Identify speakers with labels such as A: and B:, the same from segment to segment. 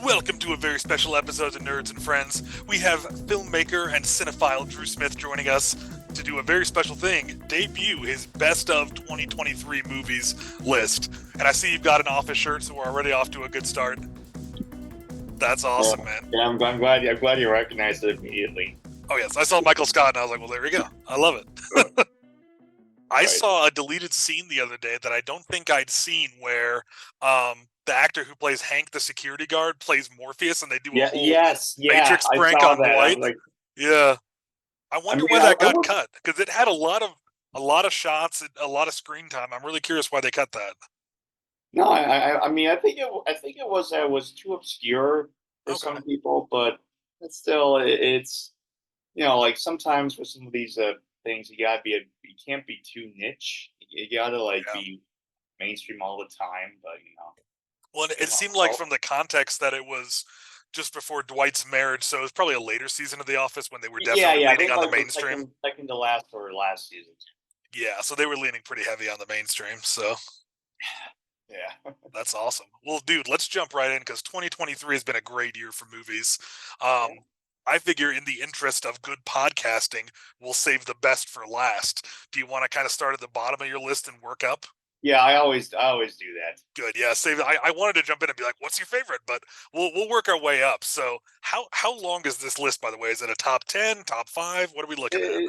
A: Welcome to a very special episode of Nerds and Friends. We have filmmaker and cinephile Drew Smith joining us to do a very special thing, debut his best of 2023 movies list. And I see you've got an office shirt, so we're already off to a good start. That's
B: Yeah,
A: awesome, man.
B: yeah, I'm glad. I'm glad you recognized it immediately.
A: Oh yes, I saw Michael Scott and I was like, well, there we go. I love it. I
B: Right.
A: saw a deleted scene the other day that I don't think I'd seen where the actor who plays Hank the security guard plays Morpheus and they do a
B: Yeah.
A: whole
B: Yes. Yeah.
A: Matrix
B: I
A: prank
B: saw
A: on
B: that. I'm
A: Dwight.
B: like,
A: Yeah. I
B: I
A: wonder
B: mean,
A: why that
B: I
A: got
B: was.
A: cut because it had a lot of shots, and a lot of screen time. I'm really curious why they cut that.
B: No, I mean, I think it was too obscure for
A: Okay.
B: some people, but it's still, it's like sometimes with some of these things, you can't be too niche. You gotta like
A: Yeah.
B: be mainstream all the time, but
A: Well, it
B: come on,
A: seemed like
B: well,
A: from the context that it was just before Dwight's marriage, so it was probably a later season of The Office when they were
B: yeah,
A: definitely
B: yeah. I
A: leaning
B: think
A: on the
B: like the
A: mainstream.
B: second to last or last season.
A: Yeah, so they were leaning pretty heavy on the mainstream. So
B: Yeah.
A: that's awesome. Well, dude, let's jump right in because 2023 has been a great year for movies.
B: Yeah.
A: I figure, in the interest of good podcasting, we'll save the best for last. Do you want to kind of start at the bottom of your list and work up?
B: Yeah, I always do that.
A: Good, yeah. Save. I wanted to jump in and be like, "What's your favorite?" But we'll work our way up. So how long is this list, by the way? Is it a top 10, top 5? What are we looking at?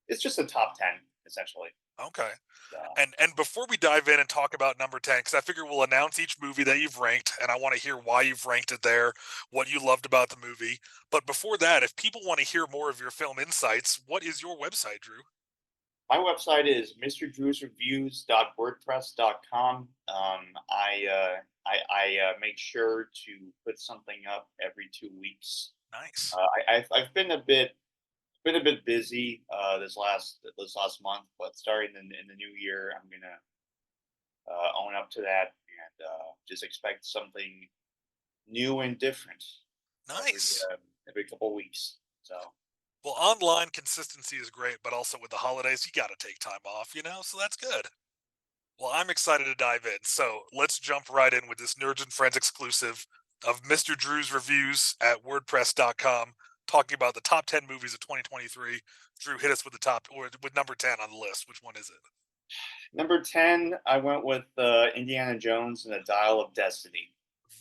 B: It's just a top 10 essentially.
A: Okay.
B: So
A: And before we dive in and talk about number 10, because I figure we'll announce each movie that you've ranked, and I want to hear why you've ranked it there, what you loved about the movie. But before that, if people want to hear more of your film insights, what is your website, Drew?
B: my website is mrdrewsreviews.wordpress.com. I make sure to put something up every 2 weeks.
A: Nice.
B: I've been a bit busy this last month, but starting in the new year, I'm gonna own up to that and just expect something new and different every
A: Nice.
B: every couple of weeks. So
A: Well, online consistency is great, but also with the holidays, you got to take time off, So that's good. Well, I'm excited to dive in. So let's jump right in with this Nerds and Friends exclusive of Mr. Drew's reviews at WordPress.com, talking about the top 10 movies of 2023. Drew, hit us with the top, or with number 10 on the list. Which one is it?
B: number 10, I went with Indiana Jones and the Dial of Destiny.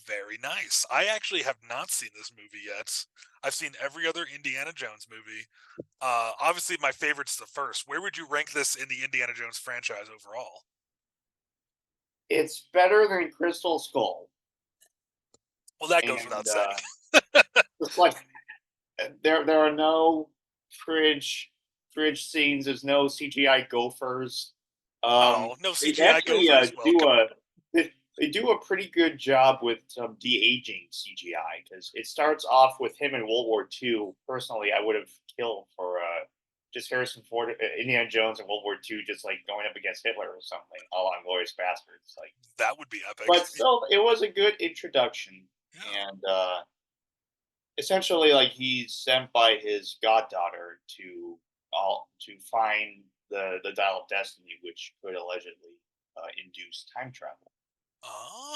A: Very nice. I actually have not seen this movie yet. I've seen every other Indiana Jones movie. Obviously, my favorite's the first. Where would you rank this in the Indiana Jones franchise overall?
B: It's better than Crystal Skull,
A: Well, that goes
B: and
A: without saying.
B: it's like there are no fridge fridge scenes. There's no CGI gophers.
A: Oh, no
B: They
A: CGI
B: actually
A: gophers. Well,
B: do
A: come
B: a
A: on.
B: they do a pretty good job with some de-aging CGI because it starts off with him in World War II. Personally, I would have killed for just Harrison Ford, Indiana Jones in World War II, just like going up against Hitler or something, all on Glorious Bastards. Like,
A: That would be epic.
B: but still, it was a good introduction,
A: Yeah.
B: and essentially, like he's sent by his goddaughter to find the Dial of Destiny, which could allegedly induce time travel.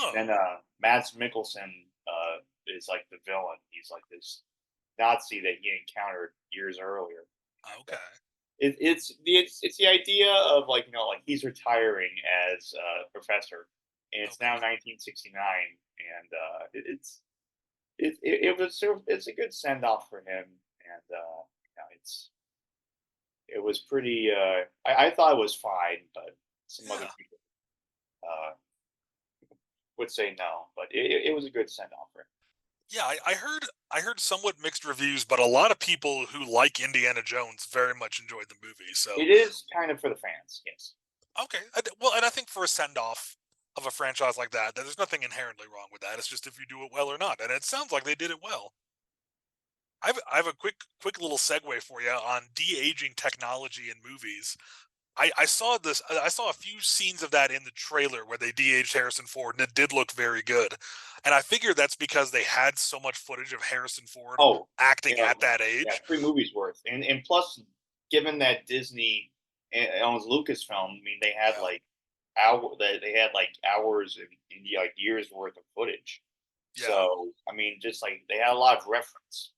B: And then
A: Oh,
B: Mads Mikkelsen is like the villain. He's like this Nazi that he encountered years earlier. And,
A: okay.
B: it's the idea of like like he's retiring as a professor, and it's now
A: Okay.
B: 1969, and it's a good send off for him, and it was pretty. I thought it was fine, but some other
A: Yeah.
B: people uh, would say no, but it was a good send off for him.
A: Yeah, I heard somewhat mixed reviews, but a lot of people who like Indiana Jones very much enjoyed the movie. So
B: It is kind of for the fans, yes.
A: okay, well, and I think for a send off of a franchise like that, there's nothing inherently wrong with that. It's just if you do it well or not, and it sounds like they did it well. I have a quick little segue for you on de aging technology in movies. I saw this. I saw a few scenes of that in the trailer where they de-aged Harrison Ford, and it did look very good. And I figure that's because they had so much footage of Harrison Ford
B: Oh,
A: acting
B: yeah,
A: at that
B: yeah,
A: age.
B: 3 movies worth, and plus, given that Disney owns Lucasfilm, I mean,
A: Yeah,
B: they had like hours and like years worth of footage.
A: Yeah,
B: So I mean, just like they had a lot of reference.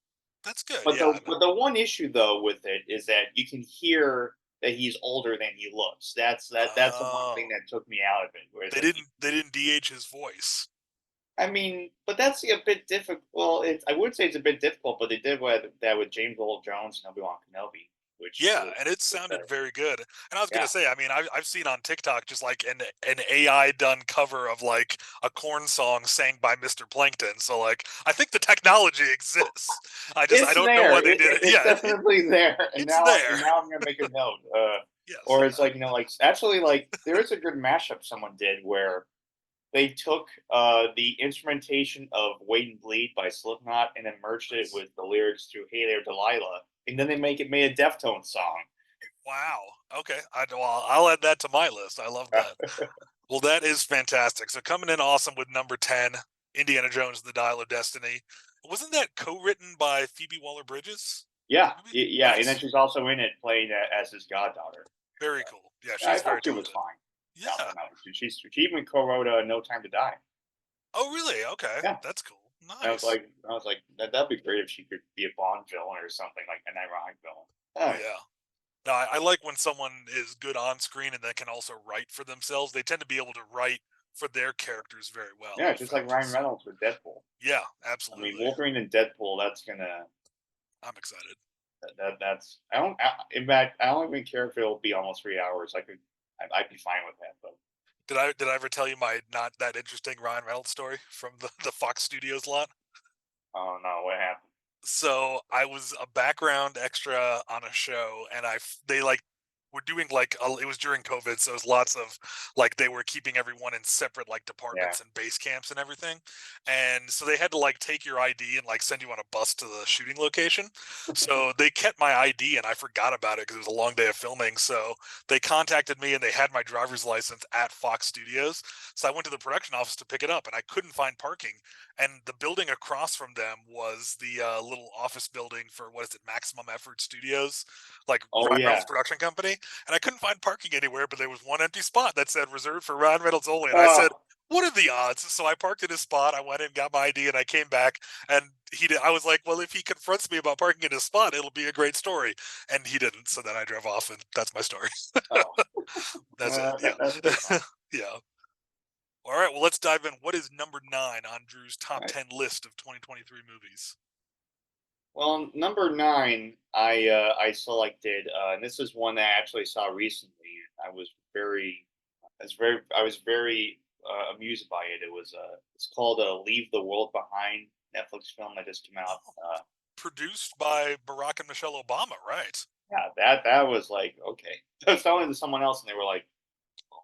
A: that's good.
B: But
A: Yeah,
B: the one issue though with it is that you can hear that he's older than he looks. That's the one thing
A: oh,
B: that took me out of it. Where it's
A: they
B: like,
A: didn't DH his voice.
B: I mean, but that's a bit difficult. Well, I would say it's a bit difficult, but they did that with James Earl Jones and Obi Wan Kenobi, which
A: Yeah,
B: was,
A: and it
B: was
A: sounded very good. And I was
B: yeah.
A: gonna say, I mean, I've seen on TikTok just like an AI done cover of like a corn song sang by Mr. Plankton. So like, I think the technology exists. I
B: It's
A: don't know
B: there.
A: why they did it.
B: It's
A: Yeah,
B: definitely there.
A: it's there.
B: And now I'm gonna make a note.
A: Yes.
B: Or it's like like actually like there is a good mashup someone did where they took the instrumentation of "Wait and Bleed" by Slipknot and then merged it
A: Nice.
B: with the lyrics to "Hey There, Delilah," and then they made a Deftones song.
A: Wow. Okay. Well, I'll add that to my list. I love that. Well, that is fantastic. So coming in awesome with number 10, Indiana Jones and the Dial of Destiny. Wasn't that co-written by Phoebe Waller-Bridges?
B: Yeah,
A: Maybe?
B: yeah, and then
A: Nice.
B: she's also in it playing as his goddaughter.
A: Very cool. Yeah,
B: I
A: she's very
B: thought she was
A: talented.
B: fine. No,
A: Yeah.
B: no, she even co-wrote "No Time to Die."
A: Oh, really? Okay.
B: Yeah,
A: That's cool.
B: and
A: Nice.
B: I was like, that'd be great if she could be a Bond villain or something like an ironic villain. Oh,
A: Yeah. No, I like when someone is good on screen and that can also write for themselves. They tend to be able to write for their characters very well
B: yeah,
A: in
B: just like
A: films.
B: Ryan
A: So,
B: Reynolds with Deadpool.
A: yeah,
B: I mean,
A: absolutely.
B: Wolverine and Deadpool. That's gonna
A: I'm excited.
B: that's I don't. In fact, I don't even care if it'll be almost 3 hours. I'd be fine with that. But
A: Did I ever tell you my not that interesting Ryan Reynolds story from the Fox Studios lot?
B: oh no, what happened?
A: So I was a background extra on a show, and they like were doing like it was during COVID, so it was lots of like they were keeping everyone in separate like
B: Yeah.
A: departments and base camps and everything, and so they had to like take your ID and like send you on a bus to the shooting location. So they kept my ID, and I forgot about it because it was a long day of filming. So they contacted me, and they had my driver's license at Fox Studios. So I went to the production office to pick it up, and I couldn't find parking, and the building across from them was the little office building for what is it, Maximum Effort Studios, like
B: Oh
A: Ryan Reynolds
B: yeah.
A: production company. And I couldn't find parking anywhere, but there was one empty spot that said reserved for Ryan Reynolds only. And I said,
B: Oh,
A: what are the odds? So I parked in his spot. I went in, got my ID, and I came back. And he did. I was like, well, if he confronts me about parking in his spot, it'll be a great story. And he didn't. So then I drove off, and that's my story.
B: oh.
A: That's it.
B: That's pretty
A: Yeah.
B: funny.
A: Yeah. All right. Well, let's dive in. What is number 9 on Drew's
B: All
A: top
B: right.
A: 10 list of 2023 movies?
B: Well, number nine, I selected, and this is one that I actually saw recently. I was very amused by it. It's called "Leave the World Behind," Netflix film that just came out.
A: Oh, produced by Barack and Michelle Obama, right?
B: Yeah, that was like okay. I was telling it to someone else, and they were like,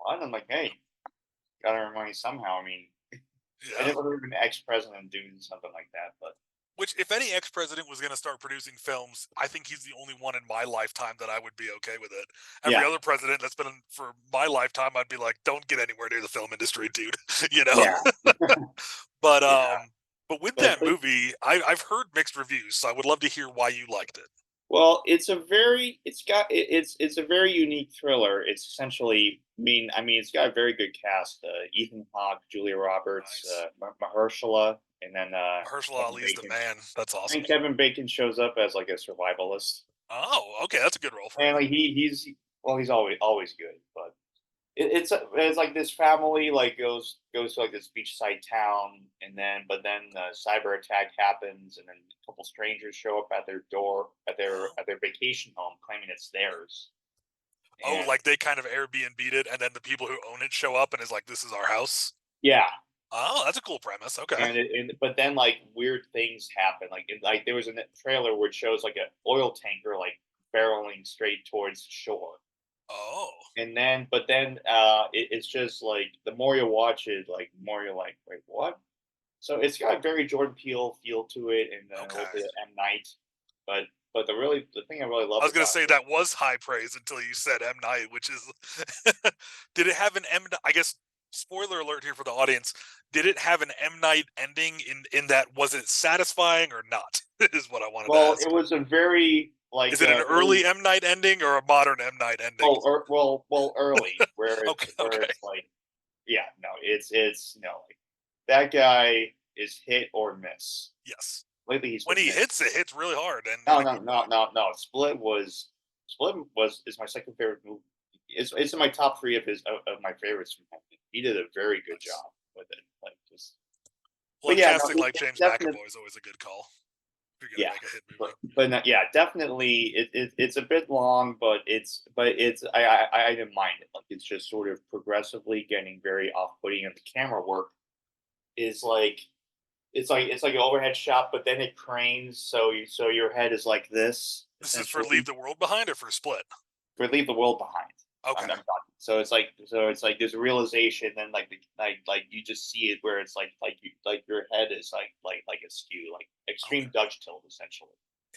B: "What?" I'm like, "Hey, gotta earn money somehow." I mean, I
A: Yeah.
B: never heard of an ex-president doing something like that, but
A: Which, if any ex president was going to start producing films, I think he's the only one in my lifetime that I would be okay with it. Every
B: yeah,
A: other president that's been for my lifetime, I'd be like, don't get anywhere near the film industry, dude. you know.
B: yeah,
A: But
B: yeah.
A: but with
B: But
A: that movie, I've heard mixed reviews, so I would love to hear why you liked it.
B: well, it's a very unique thriller. It's essentially, I mean, it's got a very good cast: Ethan Hawke, Julia Roberts,
A: Nice.
B: Mahershala, and then
A: Mahershala
B: Kevin
A: Ali's the
B: Bacon.
A: man. That's
B: I
A: awesome.
B: think Kevin Bacon shows up as like a survivalist,
A: Oh, okay, that's a good role for
B: and
A: him.
B: like he's well, he's always good, but it's like this family like goes to like this beachside town, and then a cyber attack happens, and then a couple strangers show up at their door
A: Oh,
B: at their vacation home, claiming it's theirs.
A: oh,
B: And
A: like they kind of Airbnb'd it, and then the people who own it show up and is like, "This is our house."
B: yeah,
A: Oh, that's a cool premise. Okay.
B: but then like weird things happen. Like there was a trailer where it shows like an oil tanker like barreling straight towards shore.
A: Oh,
B: But then it's just like the more you watch it, like the more you're like, wait, what? So it's got a very Jordan Peele feel to it, and then a little
A: okay.
B: bit of M Night. But the thing I really
A: I
B: loved
A: was gonna
B: about
A: say
B: it,
A: that was high praise until you said M Night, which is. Did it have an M? I guess spoiler alert here for the audience. Did it have an M Night ending? In that, was it satisfying or not? Is what I wanted to
B: well, it
A: ask.
B: was a very
A: Is it an
B: early,
A: early M Night ending or a modern M Night ending?
B: early
A: Okay,
B: where
A: okay.
B: it's like, yeah, no, it's no like that guy.
A: Yes.
B: hit or miss.
A: Yes.
B: Lately, he's
A: When
B: been
A: he
B: missing.
A: hits, it hits really hard and
B: No,
A: in a
B: no,
A: good way.
B: no, no, no. Split was is my second favorite movie. It's in my top three of my favorites from him. He did a very good
A: Nice.
B: job with it. Like just,
A: Well,
B: but
A: and
B: yeah, no,
A: casting like
B: it's
A: James
B: definitely
A: McAvoy is always a good call if you're gonna
B: yeah.
A: make a hit movie.
B: But no, yeah, definitely it's a bit long, but it's I didn't mind it. Like it's just sort of progressively getting very off putting, and the camera work is like it's like an overhead shot, but then it cranes, so your head is like this
A: This is for Leave
B: essentially
A: the World Behind or for Split?
B: for leave the world behind.
A: Okay.
B: I'm talking. So it's like there's a realization, then like you just see it where it's like you like your head is like askew, like extreme
A: Okay.
B: Dutch tilt essentially.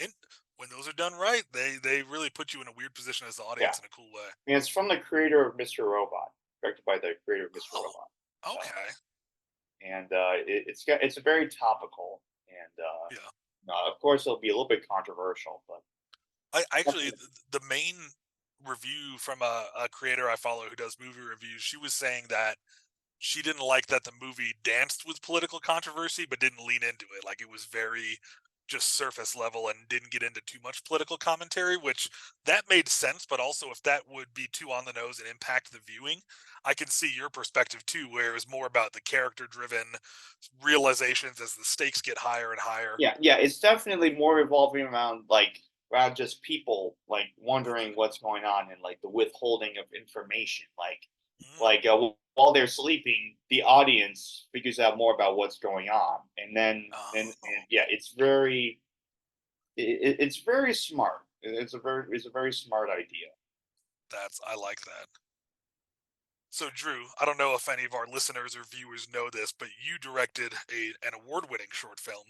A: And when those are done right, they really put you in a weird position as the
B: Yeah,
A: audience in a cool way.
B: and it's from the creator of Mr. Robot, directed by the creator of Mr.
A: Oh,
B: Robot. So
A: okay.
B: and it's very topical, and
A: Yeah.
B: of course it'll be a little bit controversial, but
A: I actually
B: definitely,
A: the main review from a creator I follow who does movie reviews, she was saying that she didn't like that the movie danced with political controversy but didn't lean into it. Like it was very just surface level and didn't get into too much political commentary, which that made sense, but also if that would be too on the nose and impact the viewing, I can see your perspective too, where it was more about the character driven realizations as the stakes get higher and higher.
B: yeah, it's definitely more revolving around just people like wondering
A: Okay.
B: what's going on, and like the withholding of information,
A: Mm.
B: while they're sleeping, the audience figures out more about what's going on, and then and
A: Oh,
B: yeah, it's very smart. It's a very smart idea.
A: I like that. So, Drew, I don't know if any of our listeners or viewers know this, but you directed an award winning short film.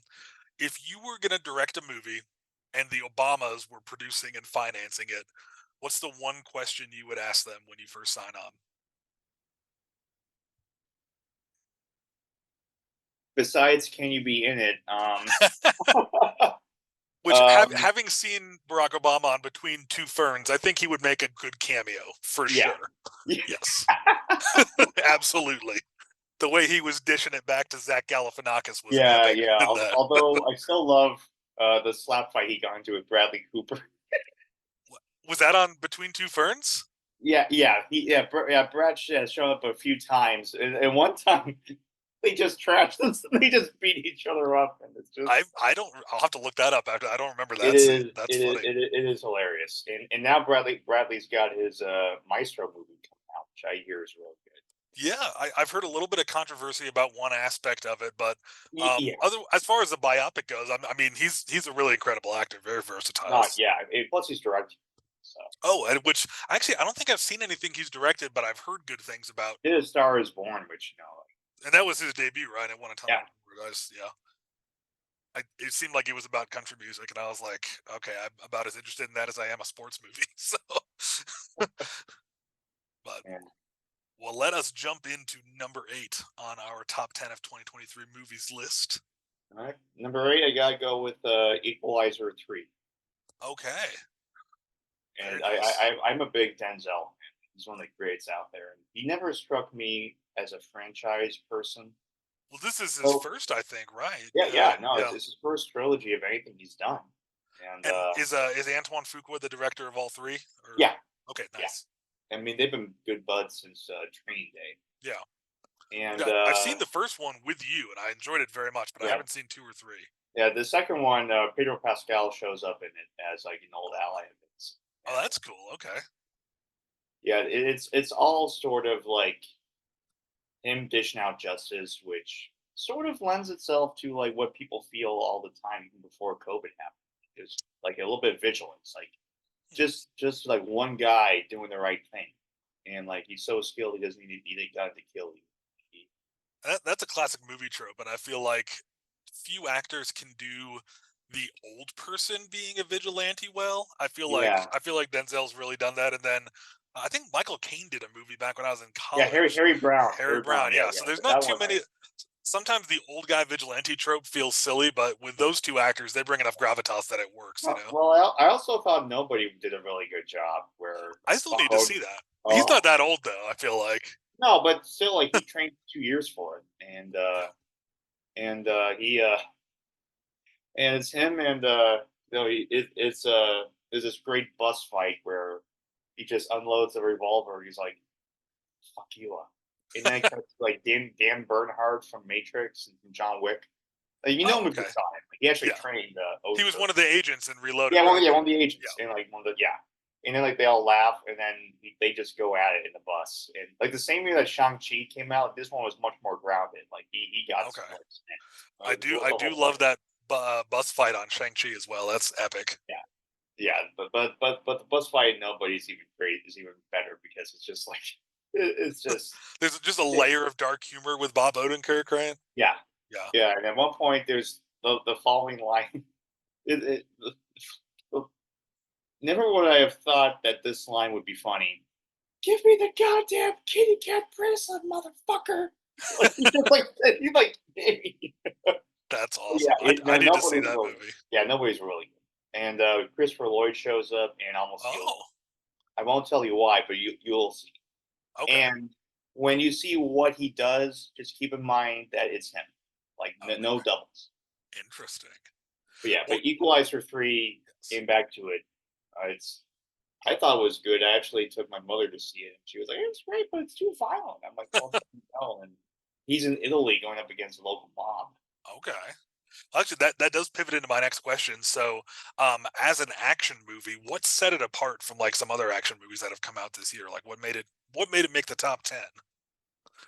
A: If you were going to direct a movie and the Obamas were producing and financing it, what's the one question you would ask them when you first sign on?
B: Besides, can you be in it?
A: Which,
B: um,
A: having seen Barack Obama on Between Two Ferns, I think he would make a good cameo for
B: yeah,
A: sure. Yes, absolutely. The way he was dishing it back to Zach Galifianakis was
B: yeah,
A: epic
B: yeah.
A: in that.
B: Although I still love the slap fight he got into with Bradley Cooper.
A: Was that on Between Two Ferns?
B: Brad has shown up a few times, and one time they just trashed them. They just beat each other up, and it's just
A: I don't. I'll have to look that up. After I don't remember
B: it
A: that scene.
B: is
A: That's
B: it is
A: funny.
B: it is hilarious. And now Bradley's got his Maestro movie coming out, which I hear is really good.
A: Yeah, I've heard a little bit of controversy about one aspect of it, but
B: Yeah,
A: other as far as the biopic goes, I mean he's a really incredible actor, very versatile.
B: not yeah. Plus he's directing, so
A: Oh, and which actually I don't think I've seen anything he's directed, but I've heard good things about.
B: his Star is Born, which
A: And that was his debut, right? It won a ton of
B: yeah.
A: awards. Yeah, it seemed like it was about country music, and I was like, okay, I'm about as interested in that as I am a sports movie. So, but
B: And
A: well, let us jump into number 8 on our top 10 of 2023 movies list.
B: all right, number 8, I gotta go with Equalizer 3.
A: Okay, very
B: And
A: nice.
B: I'm a big Denzel fan. He's one of the greats out there. And he never struck me as a franchise person.
A: Well, this is his
B: So
A: first, I think, right?
B: yeah, no,
A: Yeah.
B: it's his first trilogy of anything he's done. And
A: And is Antoine Fuqua the director of all three? Or
B: yeah,
A: okay,
B: yeah.
A: nice.
B: I mean, they've been good buds since Training Day.
A: Yeah,
B: And
A: I've seen the first one with you, and I enjoyed it very much, but I
B: yeah,
A: haven't seen 2 or 3.
B: yeah. The second one, Pedro Pascal shows up in it as like an old ally of his.
A: Oh,
B: And
A: that's cool. Okay.
B: yeah, it's all sort of like him dishing out justice, which sort of lends itself to like what people feel all the time, even before COVID happened. Is like a little bit of vigilance, like just like one guy doing the right thing, and like he's so skilled he doesn't need a gun to kill you.
A: That's a classic movie trope, and I feel like few actors can do the old person being a vigilante well.
B: Yeah,
A: I feel like Denzel's really done that, and then I think Michael Caine did a movie back when I was in
B: yeah. Harry
A: college.
B: Harry Brown,
A: Harry
B: Harry Brown.
A: Brown,
B: Yeah,
A: yeah. So
B: yeah.
A: there's not
B: That
A: too
B: one.
A: many. Sometimes the old guy vigilante trope feels silly, but with those two actors, they bring enough gravitas that it works. You know,
B: Well, I also thought Nobody did a really good job. Where
A: I still need to
B: followed.
A: see that. He's
B: Oh
A: not that old though. I feel like,
B: no, but still, like he trained 2 years for it, and
A: yeah.
B: and it's him and there's this great bus fight where he just unloads a revolver. He's like, "Fuck you up," and then it cuts to, like Dan Bernhardt from Matrix and from John Wick. You know
A: Oh,
B: him if you
A: okay.
B: saw him. He actually
A: Yeah.
B: trained
A: He was
B: Osho.
A: one of the agents in Reloaded,
B: Yeah,
A: right?
B: one of the
A: Yeah.
B: agents, and like one of the yeah, and then like they all laugh, and then they just go at it in the bus, and like the same year that Shang Chi came out, this one was much more grounded. Like he got some
A: Okay.
B: more in
A: I
B: it.
A: do
B: The
A: I do
B: whole
A: love
B: fight.
A: that bus fight on Shang-Chi as well. That's epic.
B: Yeah, yeah, but the bus fight in Nobody's even great is even better because it's just like it's just
A: There's just a
B: it,
A: layer of dark humor with Bob Odenkirk, right?
B: yeah,
A: Yeah.
B: yeah, and at one point there's the following line. The, never would I have thought that this line would be funny. Give me the goddamn kitty cat bracelet, motherfucker. Like he's like, hey.
A: That's
B: Yeah,
A: awesome. I
B: no,
A: need to see
B: nobody's
A: that
B: really,
A: movie.
B: yeah, nobody's really good. And Christopher Lloyd shows up and almost kills him.
A: Oh,
B: I won't tell you why, but you'll see.
A: okay.
B: And when you see what he does, just keep in mind that it's him. Like no
A: Okay.
B: doubles.
A: Interesting.
B: But yeah,
A: Well,
B: but Equalizer 3
A: yes.
B: came back to it. It's I thought it was good. I actually took my mother to see it. She was like, "It's great, but it's too violent." I'm like, "Well, no." And he's in Italy going up against a local mob.
A: Okay. Actually, that does pivot into my next question. So, as an action movie, what set it apart from like some other action movies that have come out this year? Like, what made it make the top 10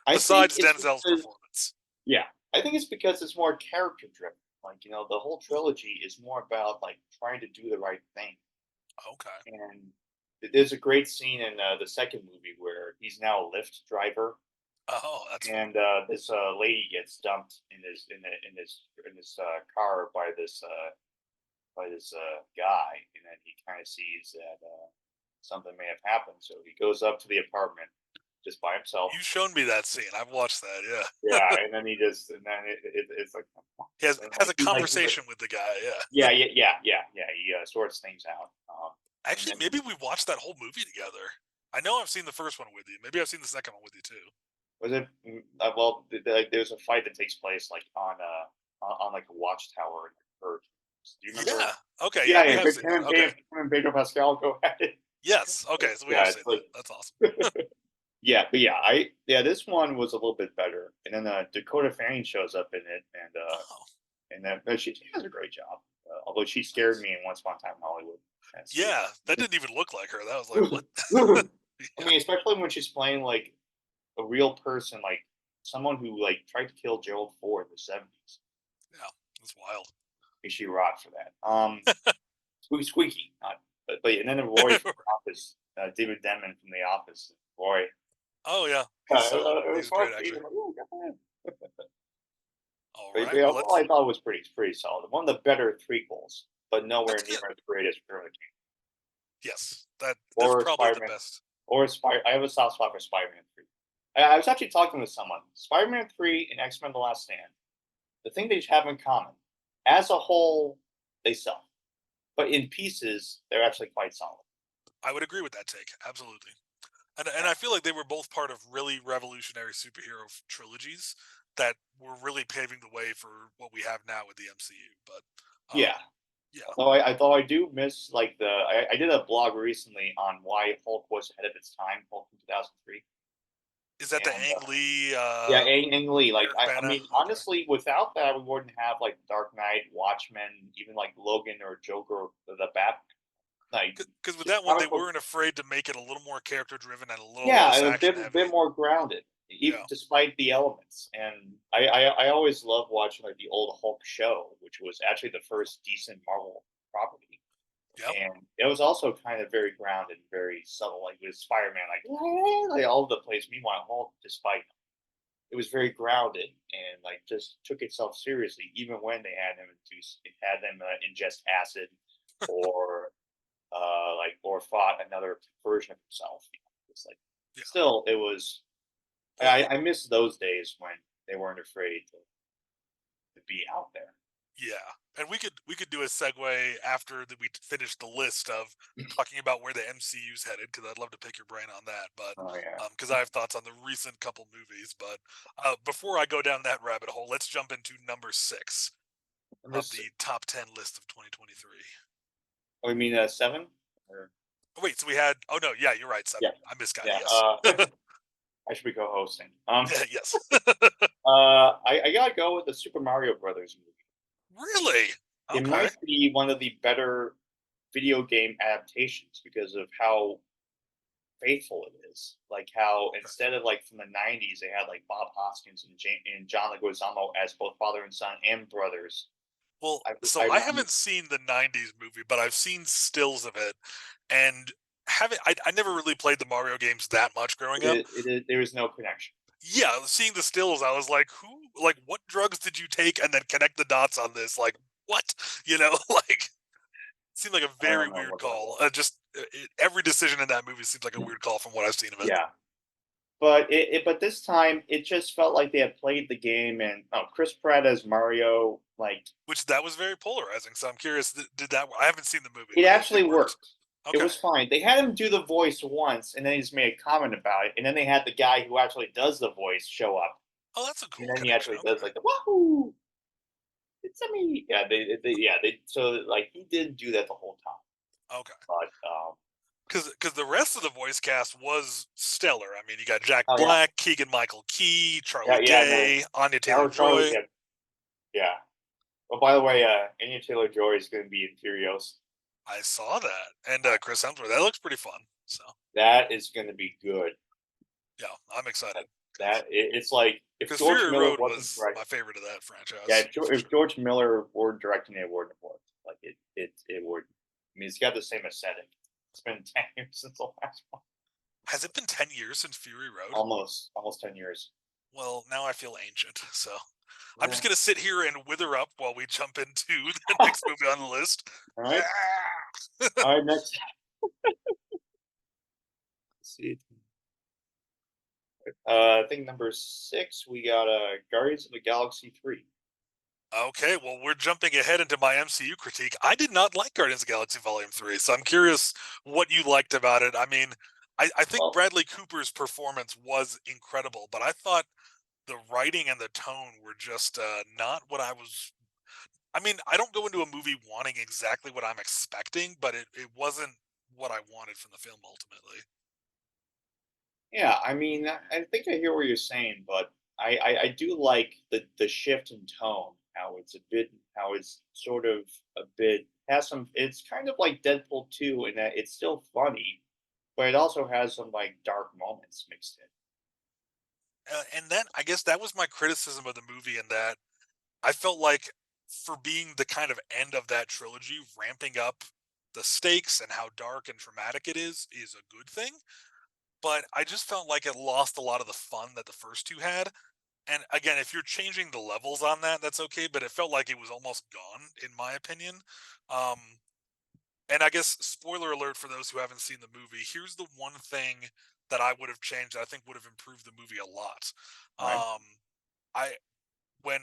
B: I think
A: besides
B: it's
A: Denzel's
B: because
A: performance?
B: yeah, I think it's because it's more character driven. Like the whole trilogy is more about like trying to do the right thing.
A: Okay.
B: And there's a great scene in the second movie where he's now a Lyft driver,
A: Oh, that's fun.
B: and this lady gets dumped in this car by this guy, and then he kind of sees that something may have happened. So he goes up to the apartment just by himself.
A: You shown me that scene. I've watched that. Yeah.
B: Yeah, and then and then it's like,
A: He has
B: and
A: has
B: like
A: a conversation with the guy. Yeah.
B: yeah. He sorts things out. And
A: Actually,
B: then
A: maybe we watched that whole movie together. I know I've seen the first one with you. Maybe I've seen the second one with you too.
B: was it? Well, like, there's a fight that takes place like on like a watchtower in Perth. Do you remember?
A: Yeah. Okay. Yeah,
B: Yeah,
A: we
B: yeah.
A: have seen that. Okay.
B: Him and Pedro Pascal go at it.
A: Yes. Okay. So we have
B: Yeah,
A: seen
B: it's
A: that.
B: like
A: That's awesome.
B: yeah, but yeah, I yeah, this one was a little bit better, and then Dakota Fanning shows up in it,
A: Oh,
B: and then but she does a great job. Although she scared
A: nice.
B: me in Once Upon a Time in Hollywood. That's
A: Yeah, that didn't even look like her. That was like, what?
B: I
A: Yeah.
B: mean, especially when she's playing like a real person, like someone who like tried to kill Gerald Ford in the '70s.
A: Yeah. That's wild.
B: She rocked for that. Squeaky, not but and then Roy from The Office, David Denman from The Office, Roy.
A: Oh yeah,
B: It
A: he's
B: was
A: a
B: hard
A: great
B: to eat.
A: actor.
B: I'm like, oh, good for him.
A: All
B: But
A: right.
B: yeah,
A: Well,
B: well, I
A: let's
B: thought it was pretty solid. One of the better prequels, but
A: that's
B: nowhere near
A: good.
B: as great as Return of the King
A: Yes, that's
B: or
A: probably
B: Spider
A: the
B: Man
A: best.
B: or Spider. I have a soft spot for Spider Man 3. I was actually talking with someone. Spider Man 3 and X Men: The Last Stand. The thing they have in common, as a whole, they suck, but in pieces, they're actually quite solid.
A: I would agree with that take. Absolutely. And
B: Yeah,
A: I feel like they were both part of really revolutionary superhero trilogies that were really paving the way for what we have now with the MCU. But
B: yeah.
A: yeah,
B: Although though I do miss like I did a blog recently on why Hulk was ahead of its time, Hulk in 2003,
A: is that the
B: and
A: Ang Lee,
B: yeah, Ang Lee. Like
A: Eric
B: I
A: Bana?
B: mean,
A: Okay.
B: honestly, without that, we wouldn't have like Dark Knight, Watchmen, even like Logan or Joker, or the Bat. Like
A: Because with
B: just
A: that one, they
B: comic book.
A: weren't afraid to make it a little more character driven and a little
B: Yeah,
A: less
B: a
A: action
B: bit
A: heavy.
B: more grounded, even
A: Yeah.
B: despite the elements. And I always love watching like the old Hulk show, which was actually the first decent Marvel property.
A: Yep.
B: And it was also kind of very grounded, very subtle, like with Spider-Man, like all over the place. Meanwhile, Hulk, despite it was very grounded and like just took itself seriously, even when they had him ingest acid or or fought another version of himself. It's like
A: Yeah.
B: still it was.
A: Well,
B: I miss those days when they weren't afraid to be out there.
A: yeah. And we could do a segue after that we finish the list of talking about where the MCU's headed, because I'd love to pick your brain on that. But
B: Oh yeah.
A: because I have thoughts on the recent couple movies. But before I go down that rabbit hole, let's jump into number 6
B: Number
A: of
B: six.
A: the top 10 list of 2023.
B: Oh, you mean 7? Or,
A: Oh, wait, so we had. Oh no, yeah, you're right. 7.
B: yeah,
A: I misguided.
B: yeah.
A: Yes.
B: I should be co-hosting.
A: Yes.
B: I gotta go with the Super Mario Brothers movie.
A: Really?
B: It
A: Okay.
B: might be one of the better video game adaptations because of how faithful it is. Like how instead of like from the '90s, they had like Bob Hoskins and John Leguizamo as both father and son and brothers.
A: Well,
B: I
A: so I
B: remember
A: haven't seen the '90s movie, but I've seen stills of it, and haven't. I never really played the Mario games that much growing up.
B: there is no connection.
A: Yeah, seeing the stills, I was like, who? Like, what drugs did you take, and then connect the dots on this? Like, what? Like, seemed like a
B: I
A: very
B: don't know
A: weird
B: what that
A: call.
B: was.
A: Every decision in that movie seems like a weird call from what I've seen of it.
B: Yeah, but but this time it just felt like they had played the game and Chris Pratt as Mario, like
A: Which that was very polarizing. So I'm curious, did that? I haven't seen the movie,
B: it
A: but
B: actually
A: it worked.
B: worked. It
A: Okay.
B: was fine. They had him do the voice once, and then he just made a comment about it, and then they had the guy who actually does the voice show up,
A: Oh, that's a
B: and
A: cool
B: then he
A: connection.
B: actually does
A: Okay.
B: like the wahoo. It's a me. Yeah, they so like he did do that the whole time,
A: Okay.
B: but
A: Because the rest of the voice cast was stellar. I mean, you got Jack
B: oh yeah,
A: Black, Keegan Michael Key,
B: yeah,
A: Charlie
B: yeah, no,
A: Day, Anya Taylor
B: Charlie,
A: Joy.
B: yeah, yeah. Oh, by the way, Anya Taylor Joy is going to be in Furious.
A: I saw that, and Chris Hemsworth. That looks pretty fun. So
B: That is going to be good.
A: yeah, I'm excited
B: It's like if
A: because
B: George
A: Fury
B: Miller
A: Road
B: wasn't
A: was
B: direct,
A: my favorite of that
B: yeah,
A: franchise for
B: If
A: sure.
B: George Miller were directing it, wouldn't have worked. Like it would. I mean, it's got the same aesthetic. It's been 10 years since the last one.
A: Has it been 10 years since Fury Road?
B: Almost 10 years.
A: Well, now I feel ancient. So I'm just
B: Yeah.
A: gonna sit here and wither up while we jump into the next movie on the list.
B: All
A: Yeah.
B: right. All right. Next. Let's see. I think number 6 we got Guardians of the Galaxy 3.
A: Okay, well, we're jumping ahead into my MCU critique. I did not like Guardians of the Galaxy Volume 3, so I'm curious what you liked about it. I mean, I think
B: Well,
A: Bradley Cooper's performance was incredible, but I thought the writing and the tone were just not what I was. I mean, I don't go into a movie wanting exactly what I'm expecting, but it wasn't what I wanted from the film ultimately.
B: yeah. I mean, I think I hear what you're saying, but I do like the shift in tone. How it's sort of a bit has some. It's kind of like Deadpool 2 in that it's still funny, but it also has some like dark moments mixed in.
A: And then I guess that was my criticism of the movie, in that I felt like for being the kind of end of that trilogy, ramping up the stakes and how dark and traumatic it is a good thing. But I just felt like it lost a lot of the fun that the first two had. And again, if you're changing the levels on that, that's okay. But it felt like it was almost gone, in my opinion. Um, and I guess spoiler alert for those who haven't seen the movie. Here's the one thing that I would have changed. That I think would have improved the movie a lot.
B: Right?
A: Um, I when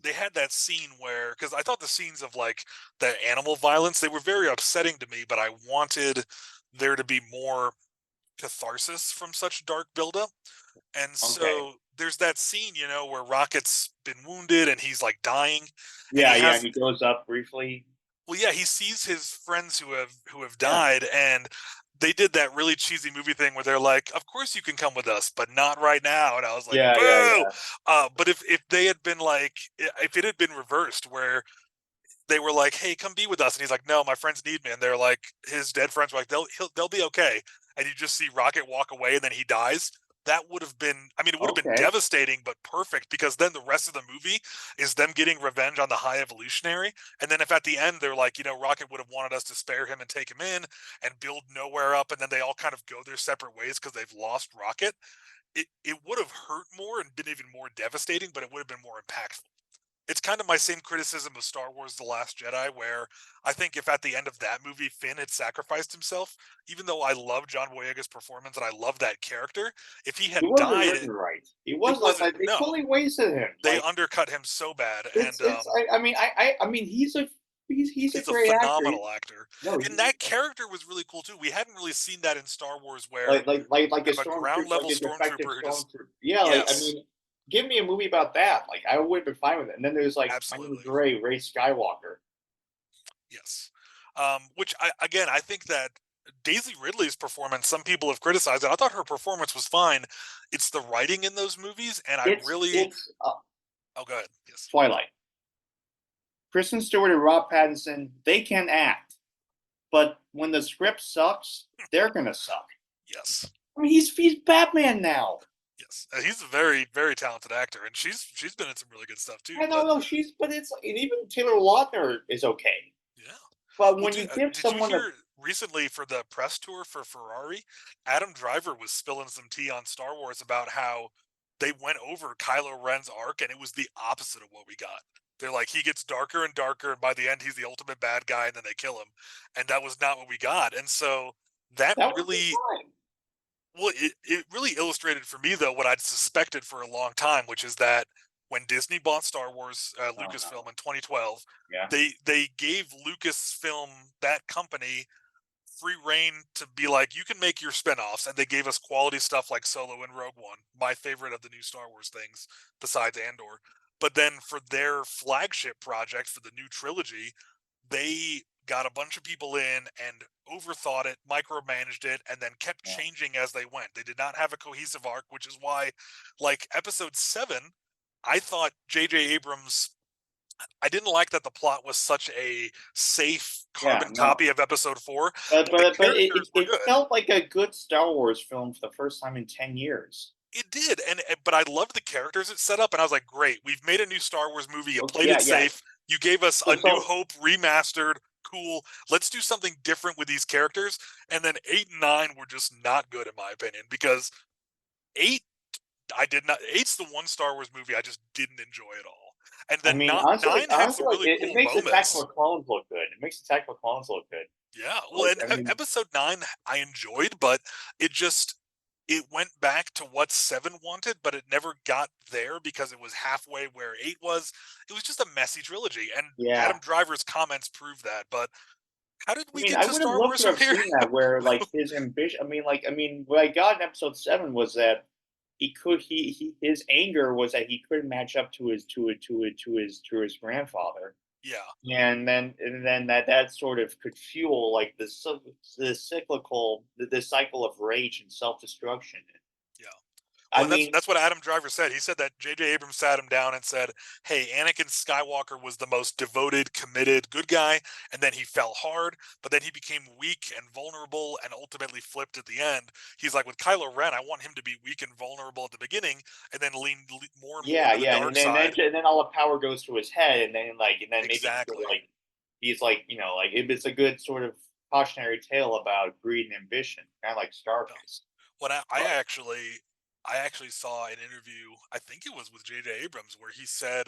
A: they had that scene where, because I thought the scenes of like the animal violence, they were very upsetting to me, but I wanted there to be more catharsis from such dark buildup. And
B: Okay.
A: so there's that scene, where Rocket's been wounded and he's like dying, and
B: Yeah, yeah. And he goes up briefly.
A: he sees his friends who have
B: Yeah,
A: died, and they did that really cheesy movie thing where they're like, "Of course you can come with us, but not right now." And I was like,
B: yeah, yeah,
A: "Boo!"
B: yeah.
A: But if they had been like, if it had been reversed, where they were like, "Hey, come be with us," and he's like, "No, my friends need me," and they're like, his dead friends were like, they'll be okay, and you just see Rocket walk away, and then he dies. That would have been, I mean, it would have been
B: Okay.
A: devastating, but perfect, because then the rest of the movie is them getting revenge on the High Evolutionary, and then if at the end they're like, Rocket would have wanted us to spare him and take him in and build Nowhere up, and then they all kind of go their separate ways because they've lost Rocket. It would have hurt more and been even more devastating, but it would have been more impactful. It's kind of my same criticism of Star Wars The Last Jedi, where I think if at the end of that movie Finn had sacrificed himself, even though I love John Boyega's performance and I love that character, if he
B: He
A: had
B: wasn't
A: died,
B: written right. He was like
A: wasn't.
B: that. They
A: No,
B: totally wasted him.
A: they
B: Like
A: undercut him so bad, and
B: it's. I mean, he's a
A: he's a
B: great actor.
A: phenomenal actor.
B: No,
A: And that character was really cool too. We hadn't really seen that in Star Wars, where
B: like
A: you
B: a
A: have a
B: stormtrooper,
A: ground
B: like
A: level
B: a defective
A: stormtrooper who just
B: stormtrooper. Yeah, like I
A: yes,
B: mean, give me a movie about that. Like I would have been fine with it. And then there's like My Name is
A: absolutely.
B: Ray Skywalker.
A: Yes. Which I think that Daisy Ridley's performance, some people have criticized it. I thought her performance was fine. It's the writing in those movies, and I really.
B: It's
A: Oh, go ahead. Yes.
B: Twilight. Kristen Stewart and Rob Pattinson, they can act, but when the script sucks, they're gonna suck.
A: Yes.
B: I mean, he's Batman now.
A: Yes. He's a very, very talented actor, and she's been in some really good stuff too.
B: I don't
A: But
B: know, but it's and even Taylor Lautner is okay.
A: yeah.
B: But
A: Well,
B: when you give
A: did you
B: someone a
A: hear recently for the press tour for Ferrari, Adam Driver was spilling some tea on Star Wars about how they went over Kylo Ren's arc and it was the opposite of what we got. They're like, he gets darker and darker, and by the end, he's the ultimate bad guy, and then they kill him. And that was not what we got. And so that
B: that would be
A: really,
B: fine.
A: well, it really illustrated for me, though, what I'd suspected for a long time, which is that when Disney bought Star Wars,
B: Oh
A: Lucasfilm
B: no.
A: in 2012,
B: Yeah.
A: they gave Lucasfilm, that company, free reign to be like, you can make your spinoffs, and they gave us quality stuff like Solo and Rogue One, my favorite of the new Star Wars things besides Andor. But then for their flagship project for the new trilogy, they got a bunch of people in and overthought it, micromanaged it, and then kept
B: Yeah.
A: changing as they went. They did not have a cohesive arc, which is why, like Episode 7, I thought J.J. Abrams, I didn't like that the plot was such a safe
B: Yeah.
A: carbon
B: No.
A: copy of Episode 4,
B: But
A: but the
B: but but
A: characters were
B: it
A: good.
B: felt like a good Star Wars film for the first time in 10 years.
A: It did, but I loved the characters it set up, and I was like, great, we've made a new Star Wars movie. You
B: Okay,
A: played
B: yeah,
A: it
B: yeah.
A: safe. You gave us a New
B: So
A: Hope remastered. Cool. Let's do something different with these characters. And then 8 and 9 were just not good in my opinion, because eight, I did not. Eight's the one Star Wars movie I just didn't enjoy at all. And
B: I
A: then
B: mean,
A: not nine had
B: honestly,
A: some
B: like
A: really
B: it
A: cool
B: makes Attack of
A: moments.
B: the Clones look good. It makes Attack of the Clones look good.
A: Yeah, well,
B: Like,
A: and
B: I mean,
A: Episode 9 I enjoyed, but it went back to what 7 wanted, but it never got there because it was halfway where 8 was. It was just a messy trilogy, and
B: yeah.
A: Adam Driver's comments prove that. But how did
B: I
A: we
B: mean,
A: get
B: I
A: to
B: would have
A: Star
B: loved
A: Wars
B: to
A: from
B: have
A: here?
B: seen that where like his ambition. What I got in Episode 7 was that his anger was that he couldn't match up to his grandfather,
A: Yeah,
B: and then that sort of could fuel like the cycle of rage and self destruction.
A: yeah. Well,
B: I
A: and that's
B: mean,
A: that's what Adam Driver said. He said that J.J. Abrams sat him down and said, "Hey, Anakin Skywalker was the most devoted, committed, good guy, and then he fell hard, but then he became weak and vulnerable, and ultimately flipped at the end." He's like, with Kylo Ren, I want him to be weak and vulnerable at the beginning, and then lean more and more
B: yeah,
A: into the
B: yeah,
A: dark side.
B: and then all the power goes to his head, and then maybe
A: Exactly.
B: he's like like it's a good sort of cautionary tale about greed and ambition, kind of like
A: No.
B: Scarface.
A: What
B: But
A: I actually saw an interview. I think it was with J.J. Abrams, where he said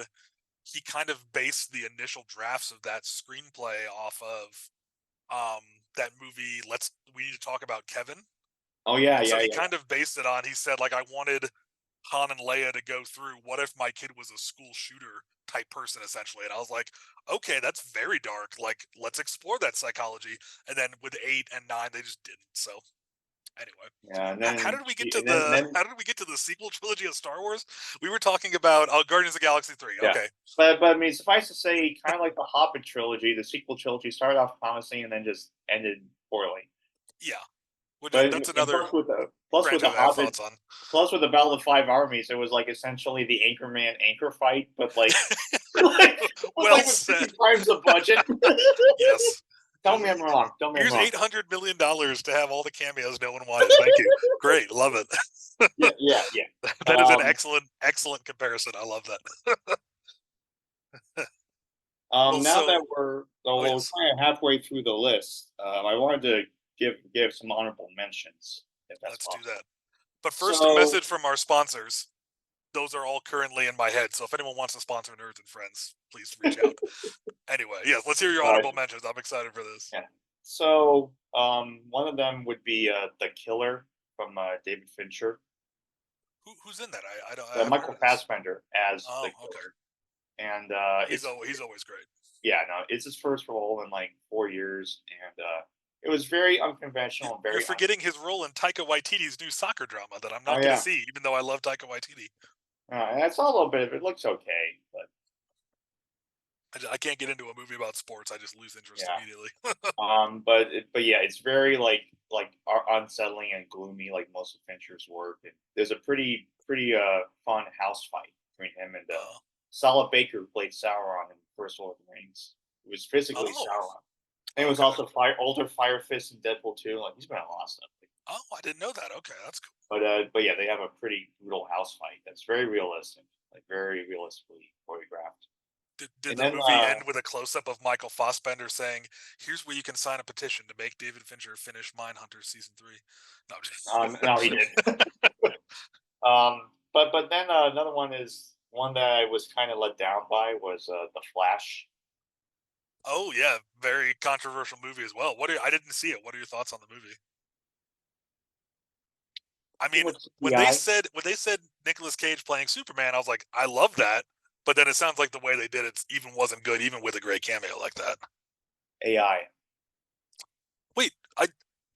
A: he kind of based the initial drafts of that screenplay off of that movie. We need to talk about Kevin.
B: oh yeah,
A: And so
B: yeah,
A: he
B: yeah,
A: kind of based it on, he said, like, I wanted Han and Leia to go through, what if my kid was a school shooter type person, essentially. And I was like, okay, that's very dark. Like, let's explore that psychology. And then with 8 and 9, they just didn't. So anyway,
B: yeah, and
A: how
B: then
A: did we get
B: she,
A: to
B: and then
A: the sequel trilogy of Star Wars? We were talking about Guardians of the Galaxy 3.
B: yeah.
A: Okay.
B: But I mean, suffice to say, kind of like the Hobbit trilogy, the sequel trilogy started off promising and then just ended poorly.
A: Yeah. Which
B: But
A: that's
B: and
A: another
B: plus with the
A: franchise I have
B: Hobbit,
A: thoughts on.
B: plus with the Battle of the Five Armies, it was like essentially the Anchorman anchor fight, but like like
A: Well
B: with
A: said.
B: 50 times the budget.
A: Yes.
B: Tell me I'm wrong. Tell me I'm
A: Here's
B: wrong.
A: $800 million to have all the cameos no one wanted. Thank you. Great, love it.
B: Yeah, yeah, yeah.
A: That is an excellent comparison. I love that. Well,
B: Now
A: so
B: that we're
A: oh yes,
B: kind of halfway through the list, I wanted to give some honorable mentions, if that's
A: let's do
B: possible.
A: that. But first, a
B: So,
A: message from our sponsors. Those are all currently in my head. So if anyone wants to sponsor Nerds and Friends, please reach out. Anyway, yes, let's hear your
B: uh,
A: honorable mentions. I'm excited for this.
B: yeah. So, one of them would be The Killer from David Fincher.
A: Who's in that? I haven't heard
B: Michael
A: of this.
B: Fassbender as
A: Oh,
B: the
A: okay.
B: killer, and
A: He's always great.
B: yeah, no, it's his first role in like 4 years, and it was very unconventional and
A: You're
B: very
A: forgetting his role in Taika Waititi's new soccer drama that I'm
B: oh
A: not going to
B: yeah,
A: see, even though I love Taika Waititi.
B: and I saw a little bit of it. It looks okay, but
A: I can't get into a movie about sports. I just lose interest
B: yeah.
A: immediately.
B: But yeah, it's very unsettling and gloomy, like most of Fincher's work. And there's a pretty fun house fight between him and
A: uh,
B: Solid Baker, who played Sauron in First Lord of the Rings. It was physically
A: oh,
B: Sauron. And it was
A: okay.
B: also older Fire Fist in Deadpool too. Like he's been in a lot of stuff.
A: Oh, I didn't know that. Okay, that's cool.
B: But yeah, they have a pretty brutal house fight that's very realistic, like very realistically choreographed.
A: Did
B: And
A: the
B: then
A: movie end with a close up of Michael Fassbender saying, "Here's where you can sign a petition to make David Fincher finish Mindhunter season 3"? No, I'm
B: no, he
A: just...
B: did. But then another one is one that I was kind of let down by was the Flash.
A: Oh yeah, very controversial movie as well. I didn't see it. What are your thoughts on the movie? I
B: Too
A: mean,
B: much CGI.
A: when they said Nicolas Cage playing Superman, I was like, I love that. But then it sounds like the way they did it even wasn't good, even with a great cameo like that.
B: AI.
A: Wait, I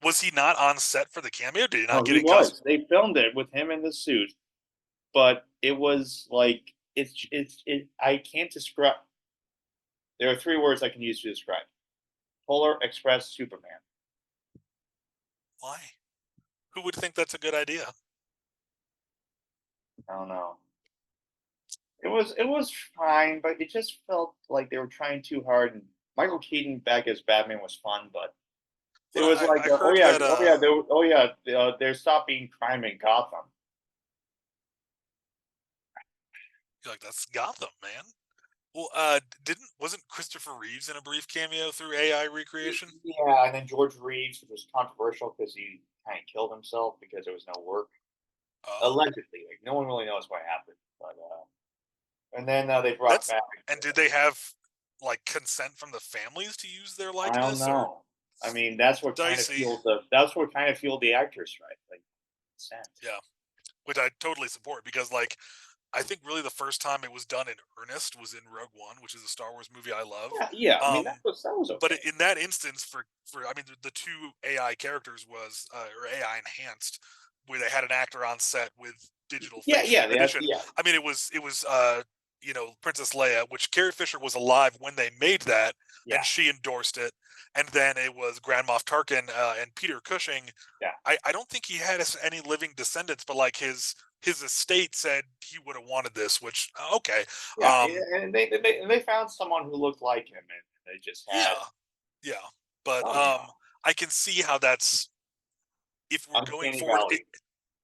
A: was he not on set for the cameo? Did he not
B: No,
A: get
B: he
A: in costume?
B: was. They filmed it with him in the suit, but it was like I can't describe. There are three words I can use to describe: Polar Express Superman.
A: Why? Who would think that's a good idea?
B: I don't know. It was fine, but it just felt like they were trying too hard. And Michael Keaton back as Batman was fun, but it
A: But
B: was like,
A: I heard that
B: there stopped being crime in Gotham.
A: like that's Gotham, man. Well, didn't wasn't Christopher Reeves in a brief cameo through AI recreation?
B: Yeah, and then George Reeves, which was controversial because he kind of killed himself because there was no work.
A: Oh,
B: Allegedly, like no one really knows what happened. But and then they brought
A: that's
B: back.
A: and did they have like consent from the families to use their
B: I don't
A: likeness or
B: know. I mean, that's what kind of
A: dicey?
B: fueled the actors strike, like consent.
A: Yeah, which I totally support because like I think really the first time it was done in earnest was in Rogue One, which is a Star Wars movie I love.
B: Yeah, yeah. I mean,
A: Um,
B: that was
A: but
B: okay.
A: in that instance, for I mean, the two AI characters was or AI enhanced, where they had an actor on set with digital
B: Yeah,
A: facial
B: yeah,
A: recognition.
B: yeah,
A: I mean, it was Princess Leia, which Carrie Fisher was alive when they made that, and
B: yeah,
A: she endorsed it. And then it was Grand Moff Tarkin and Peter Cushing.
B: yeah,
A: I don't think he had any living descendants, but like his estate said he would have wanted this, which okay,
B: yeah.
A: um,
B: And they found someone who looked like him, and they just had
A: yeah, yeah. But
B: I don't know,
A: I can see how that's if we're going
B: uncanny
A: forward.
B: valley.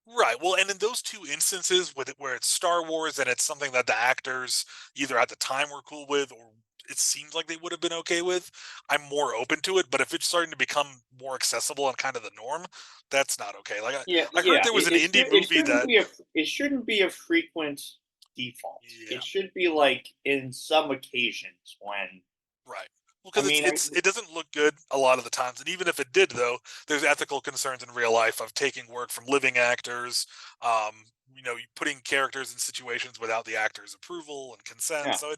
A: Right. Well, and in those two instances with it where it's Star Wars and it's something that the actors either at the time were cool with or it seems like they would have been okay with, I'm more open to it. But if it's starting to become more accessible and kind of the norm, that's not okay. Like
B: Yeah,
A: I heard
B: yeah.
A: there was an indie
B: It
A: movie
B: shouldn't
A: that
B: be a frequent default.
A: yeah,
B: It should be like in some occasions when
A: right. Well,
B: I
A: because
B: mean,
A: it doesn't look good a lot of the times, and even if it did, though, there's ethical concerns in real life of taking work from living actors, um, putting characters in situations without the actor's approval and consent.
B: yeah,
A: So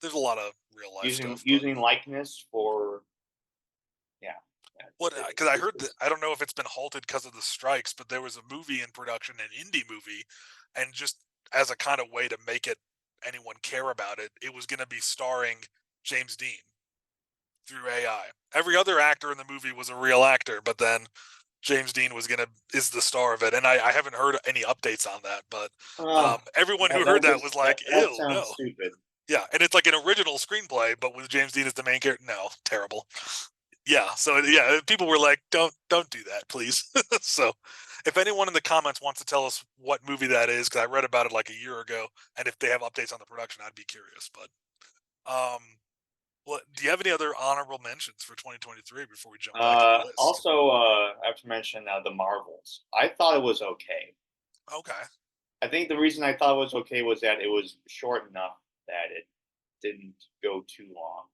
A: there's a lot of real life
B: using
A: stuff. But
B: using likeness for yeah, yeah.
A: what because I heard that I don't know if it's been halted because of the strikes, but there was a movie in production, an indie movie, and just as a kind of way to make it anyone care about it, it was going to be starring James Dean through AI. Every other actor in the movie was a real actor, but then James Dean is the star of it, and I haven't heard any updates on that. But
B: Uh,
A: everyone who heard that was like,
B: that
A: "Ew,
B: sounds
A: no."
B: stupid.
A: Yeah, and it's like an original screenplay, but with James Dean as the main character. No, terrible. Yeah, so yeah, people were like, "Don't do that, please." So, if anyone in the comments wants to tell us what movie that is, because I read about it like a year ago, and if they have updates on the production, I'd be curious. But um, what do you have any other honorable mentions for 2023 before we jump back to the list?
B: Also, I have to mention the Marvels. I thought it was okay.
A: Okay.
B: I think the reason I thought it was okay was that it was short enough that it didn't go too long.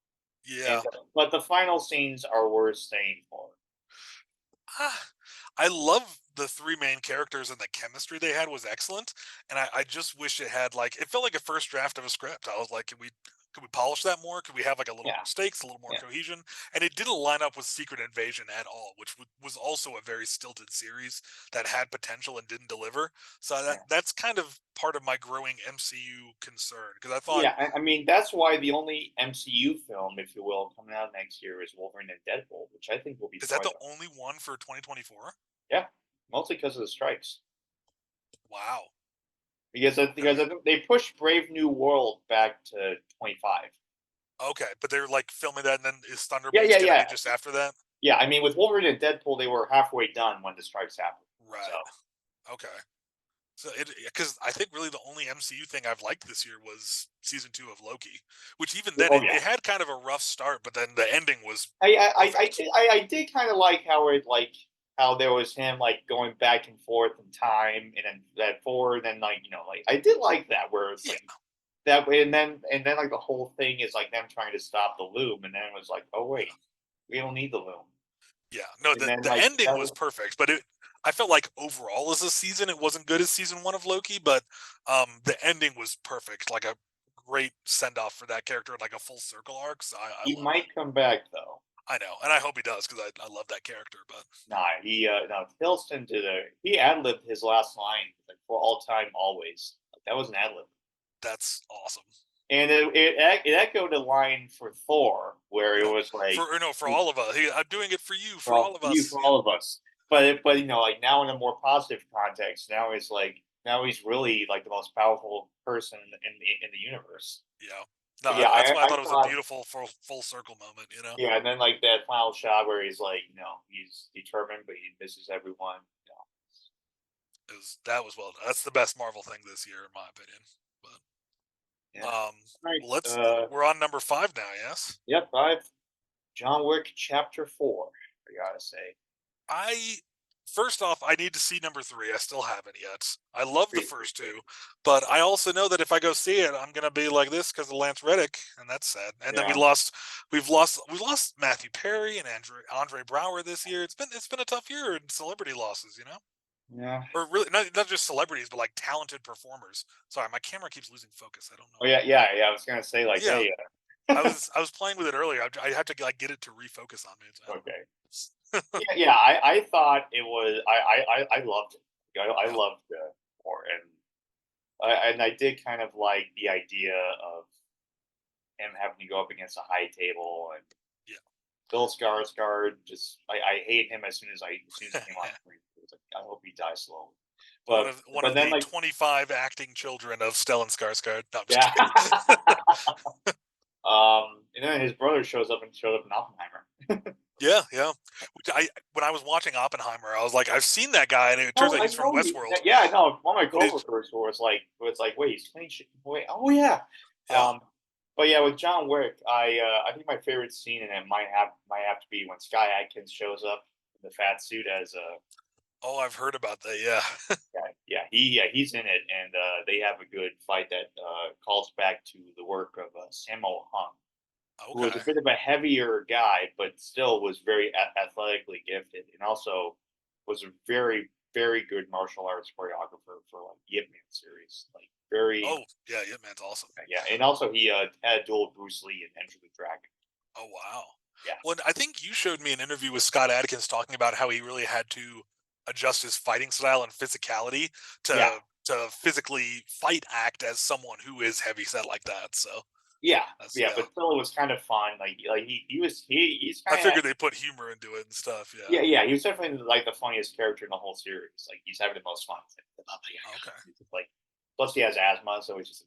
A: Yeah.
B: And but the final scenes are worth staying for.
A: Ah, I love the three main characters and the chemistry they had was excellent. And I just wish it had like it felt like a first draft of a script. I was like, could we polish that more? Could we have like a little
B: Yeah,
A: more stakes, a little more
B: yeah,
A: cohesion? And it didn't line up with Secret Invasion at all, which was also a very stilted series that had potential and didn't deliver. So
B: yeah.
A: that's kind of part of my growing MCU concern because I thought,
B: Yeah, I mean that's why the only MCU film, if you will, coming out next year is Wolverine and Deadpool, which I think will be
A: is that
B: probably
A: the only one for 2024?
B: yeah, mostly because of the strikes.
A: Wow.
B: Because I think they pushed Brave New World back to 25.
A: Okay, but they're like filming that, and then is
B: Yeah,
A: Thunderbolts
B: yeah,
A: going to
B: yeah,
A: be just after that?
B: yeah. I mean, with Wolverine and Deadpool, they were halfway done when the strikes happened. So
A: Right. Okay. So it because I think really the only MCU thing I've liked this year was season 2 of Loki, which even then
B: oh
A: it
B: yeah,
A: had kind of a rough start, but then the ending was
B: I
A: perfect.
B: did I did kind of like how there was him like going back and forth in time and then that forward and like like I did like that where it's
A: Yeah,
B: like that way and then like the whole thing is like them trying to stop the loom and then it was like oh wait we don't need the loom
A: yeah. No,
B: and then
A: the
B: like
A: ending was perfect, but it I felt like overall as a season it wasn't good as season 1 of Loki, but the ending was perfect, like a great send off for that character, like a full circle arc. So I
B: he
A: loved it.
B: might come back though.
A: I know, and I hope he does because I love that character. But
B: Nah, he no Hiddleston did he ad libbed his last line like for all time always. Like, that was an ad lib.
A: that's awesome.
B: And it echoed a line for Thor where
A: You
B: it
A: know,
B: was like
A: for or no, for all of us. I'm doing it for you,
B: for
A: for all of
B: you
A: us.
B: for
A: Yeah,
B: all of us. But like now in a more positive context, now he's like now he's really like the most powerful person in the universe.
A: yeah. No,
B: But yeah,
A: that's why I
B: I
A: thought it was a
B: thought
A: beautiful full circle moment. You know,
B: yeah, and then like that final shot where he's like, he's determined but he misses everyone.
A: that was well done. That's the best Marvel thing this year, in my opinion.
B: Yeah.
A: But
B: All right.
A: well, we're on number 5 now. Yes,
B: Yep, I've John Wick Chapter 4, I gotta say.
A: I. First off, I need to see number 3. I still haven't yet. I love the
B: Great,
A: first
B: great.
A: two, but I also know that if I go see it, I'm gonna be like this because of Lance Reddick, and that's sad. And then
B: Yeah.
A: we lost Matthew Perry and Andre Brower this year. It's been a tough year in celebrity losses, you know,
B: Yeah.
A: or really not just celebrities, but like talented performers. Sorry, my camera keeps losing focus. I don't know
B: Oh yeah,
A: why.
B: yeah, yeah. I was gonna say like,
A: Yeah,
B: hey,
A: I was playing with it earlier. I have to like get it to refocus on me. I don't
B: okay.
A: know.
B: Yeah, yeah. I thought it was. I loved it. I
A: Yeah,
B: loved the war, and I did kind of like the idea of him having to go up against a high table and
A: yeah.
B: Bill Skarsgård. Just I hate him as soon as he came on screen. It was like I hope he dies slowly.
A: one
B: But
A: of one
B: but
A: of
B: then
A: the
B: like
A: 25 acting children of Stellan Skarsgård. No, I'm just
B: yeah.
A: kidding.
B: And then his brother showed up in Oppenheimer.
A: Yeah, yeah. Which when I was watching Oppenheimer, I was like, I've seen that guy, and it turns
B: Oh,
A: out
B: I
A: he's from
B: told you.
A: Westworld.
B: Yeah, no, one of my
A: But it's
B: coworkers was like, wait, he's playing shit. Wait, oh yeah.
A: yeah.
B: But yeah, with John Wick, I think my favorite scene in it might have to be when Sky Atkins shows up in the fat suit as a
A: Oh, I've heard about that. Yeah.
B: he's in it, and they have a good fight that calls back to the work of Sammo Hung, who was a
A: Okay.
B: bit of a heavier guy, but still was very athletically gifted, and also was a very, very good martial arts choreographer for like Yip Man series. Like very,
A: Oh, yeah. Yeah, man's awesome.
B: yeah. And also he had a duel with Bruce Lee and Enter the Dragon.
A: Oh, wow.
B: Yeah,
A: Well, I think you showed me an interview with Scott Adkins talking about how he really had to adjust his fighting style and physicality
B: yeah,
A: to physically fight act as someone who is heavy set like that. So
B: yeah,
A: that's
B: yeah.
A: yeah.
B: But still, it was kind of fun. Like he's
A: I
B: kind of
A: figured they put humor into it and stuff. Yeah.
B: yeah, yeah. He was definitely like the funniest character in the whole series. Like he's having the most fun. It's like, oh my
A: Okay.
B: god, he's just like. Plus, he has asthma, so he's just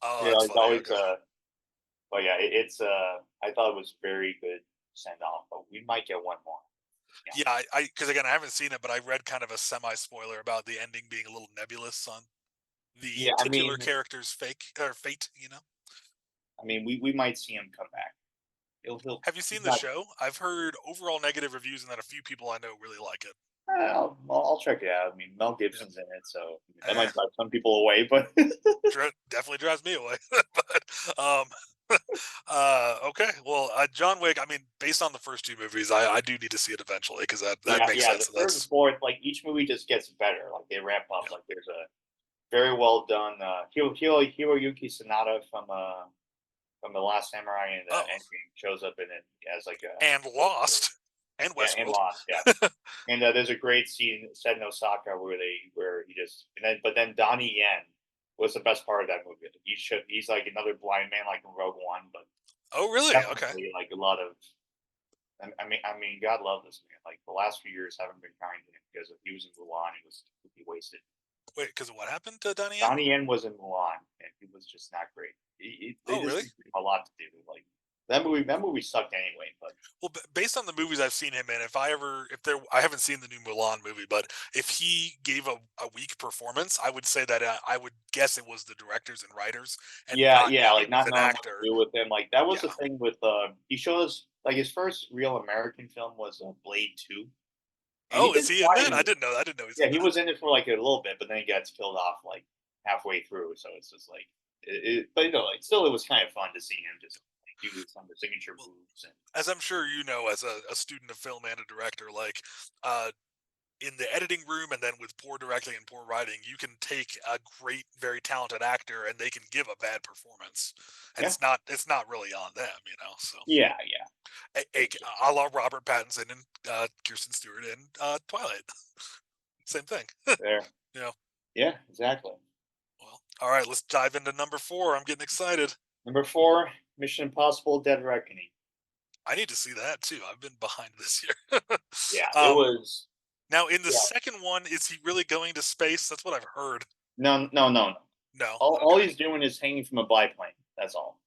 A: Oh, that's
B: he's
A: funny.
B: always
A: Okay.
B: But yeah, it's I thought it was very good send off, but we might get one more. Yeah.
A: Yeah, I because again I haven't seen it, but I read kind of a semi spoiler about the ending being a little nebulous on the
B: Yeah,
A: titular character's fate. You know,
B: we might see him come back. He'll
A: have you
B: he's
A: seen the
B: not
A: show? I've heard overall negative reviews, and then a few people I know really like it.
B: I'll check it out. I mean, Mel
A: Yeah,
B: Gibson's in it, so that
A: eh,
B: might drive some people away, but
A: definitely drives me away. But Okay. Well, John Wick. I mean, based on the first two movies, I do need to see it eventually because that
B: Yeah,
A: makes
B: yeah. The
A: sense.
B: third and
A: That's
B: fourth, like each movie just gets better. Like they ramp up.
A: yeah.
B: Like there's a very well done Hiroyuki Sanada from the Last Samurai and
A: Oh,
B: Endgame shows up in it as like a
A: and Lost and
B: yeah, and
A: Westworld.
B: Lost, yeah. And there's a great scene set in Osaka where he just but then Donnie Yen was the best part of that movie. He's like another blind man like in Rogue One, but
A: Oh, really? Okay.
B: definitely like a lot of I mean, God love this man. Like the last few years haven't been kind to him because if he was in Mulan, he wasted.
A: Wait, because what happened to Donnie Yen?
B: Donnie Yen was in Mulan, and he was just not great. They
A: Oh,
B: just
A: really?
B: didn't give him a lot to do. Like that movie sucked anyway. But
A: Well, based on the movies I've seen him in, I haven't seen the new Mulan movie, but if he gave a weak performance, I would say that I would guess it was the directors and writers, and
B: yeah,
A: not
B: yeah,
A: him
B: like
A: as
B: not
A: an
B: knowing what to
A: actor.
B: do with him. Like that was
A: Yeah.
B: the thing with he shows like his first real American film was Blade 2, and he
A: Oh, is
B: did
A: he in
B: fine
A: that?
B: in it.
A: I didn't know he's in
B: Yeah, he
A: that.
B: was in it for like a little bit, but then he gets killed off like halfway through. So it's just like, but like still, it was kind of fun to see him just like, do some of the signature
A: Well,
B: moves. And
A: as I'm sure you know, as a student of film and a director, like uh, in the editing room and then with poor directing and poor writing, you can take a great, very talented actor and they can give a bad performance, and
B: yeah,
A: it's not really on them, So
B: yeah, yeah, it's
A: a la Robert Pattinson and Kirsten Stewart in Twilight, same thing.
B: there.
A: you know.
B: Yeah, exactly.
A: Well, all right, let's dive into number four. I'm getting excited.
B: Number four, Mission Impossible: Dead Reckoning.
A: I need to see that too. I've been behind this year.
B: Yeah, it
A: um,
B: was.
A: Now in the
B: Yeah,
A: second one, is he really going to space? That's what I've heard.
B: no, no, no, no.
A: No,
B: All
A: okay.
B: he's doing is hanging from a biplane. That's all.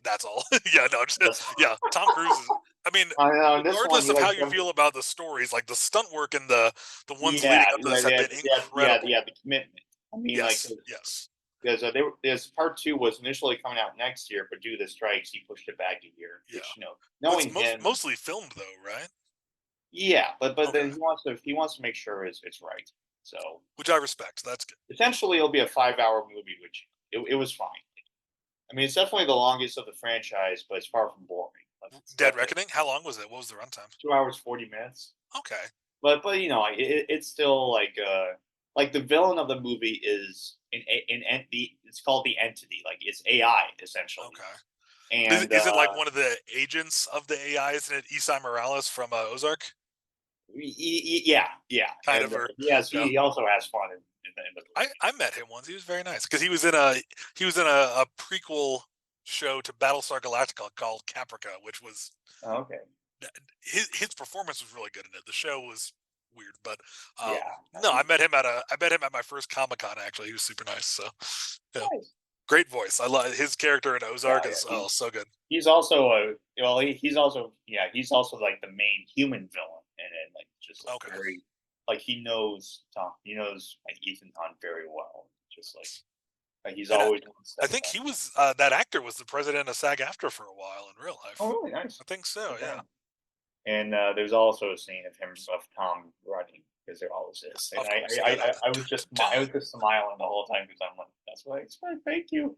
A: That's all. Yeah, no, just,
B: That's
A: yeah. Tom Cruise is. I mean,
B: I know. In this one,
A: regardless
B: he
A: of
B: like
A: how you feel about the stories, like the stunt work and the ones
B: yeah,
A: leading up to this have been
B: yeah,
A: incredible.
B: the commitment. I mean, like
A: Yes, yes.
B: because there's part two was initially coming out next year, but due to the strikes, he pushed it back a year.
A: Yeah.
B: Which
A: Well, it's
B: knowing him,
A: mostly filmed though, right?
B: yeah, but
A: Okay.
B: then he wants to make sure it's right. So
A: Which I respect. That's good.
B: essentially, it'll be a 5 hour movie, which it was fine. I mean, it's definitely the longest of the franchise, but it's far from boring. Like it's
A: Dead
B: definitely
A: Reckoning. How long was it? What was the runtime?
B: 2 hours 40 minutes.
A: Okay.
B: But it's still like the villain of the movie is it's called the entity, like it's AI essentially,
A: Okay. But
B: and
A: is it like one of the agents of the AI? Isn't it Isai Morales from Ozark?
B: yeah, yeah,
A: Kind
B: and
A: of, or yeah.
B: he also has fun in the movie.
A: I met him once. He was very nice because he was in a prequel show to Battlestar Galactica called Caprica, which was
B: Oh, okay,
A: his performance was really good in it. The show was weird, but
B: yeah,
A: no, I met him at my first Comic Con. Actually, he was super nice. So yeah,
B: nice.
A: great voice. I love his character in
B: Yeah,
A: Ozark is
B: yeah.
A: so good.
B: He's also he's also like the main human villain, and like just like
A: Okay,
B: very like he knows like Ethan Hunt very well. Just like he's
A: and
B: always one
A: I
B: step
A: think
B: ahead.
A: he was that actor was the president of SAG-AFTRA for a while in real
B: Oh,
A: life.
B: really nice.
A: I think so.
B: Good for
A: Yeah.
B: him. And there's also a scene of Tom running because there always is. And
A: Of course, you gotta.
B: I was just smiling the whole time because I'm like, that's why it's fine. Thank you.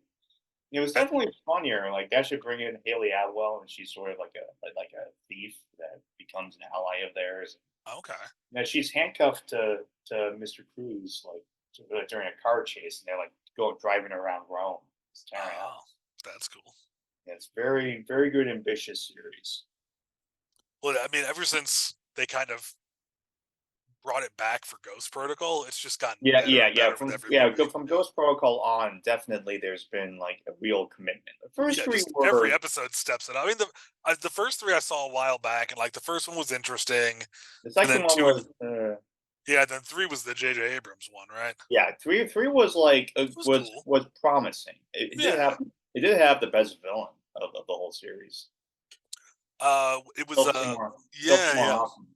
B: It was
A: And,
B: definitely funnier. Like that should bring in Haley Atwell, and she's sort of like a thief that becomes an ally of theirs.
A: okay.
B: Now she's handcuffed to Mr. Cruz like during a car chase, and they're like driving around Rome, just tearing up.
A: Oh, that's cool.
B: Yeah, it's very very good, ambitious series.
A: Well, I mean, ever since they kind of brought it back for Ghost Protocol, it's just gotten
B: Yeah,
A: better
B: yeah,
A: and
B: yeah.
A: better with every movie.
B: From Ghost Protocol on, definitely there's been like a real commitment. The first
A: Yeah,
B: three
A: just every
B: were
A: episode steps it up. I mean, the first three I saw a while back, and like the first one was interesting,
B: the
A: and then
B: second one
A: two,
B: was
A: yeah, then three was the J.J. Abrams one, right?
B: yeah, three was like
A: It was cool.
B: was promising.
A: Yeah.
B: It did have the best villain of the whole series.
A: It was
B: Philip
A: yeah,
B: Seymour
A: yeah,
B: Hoffman.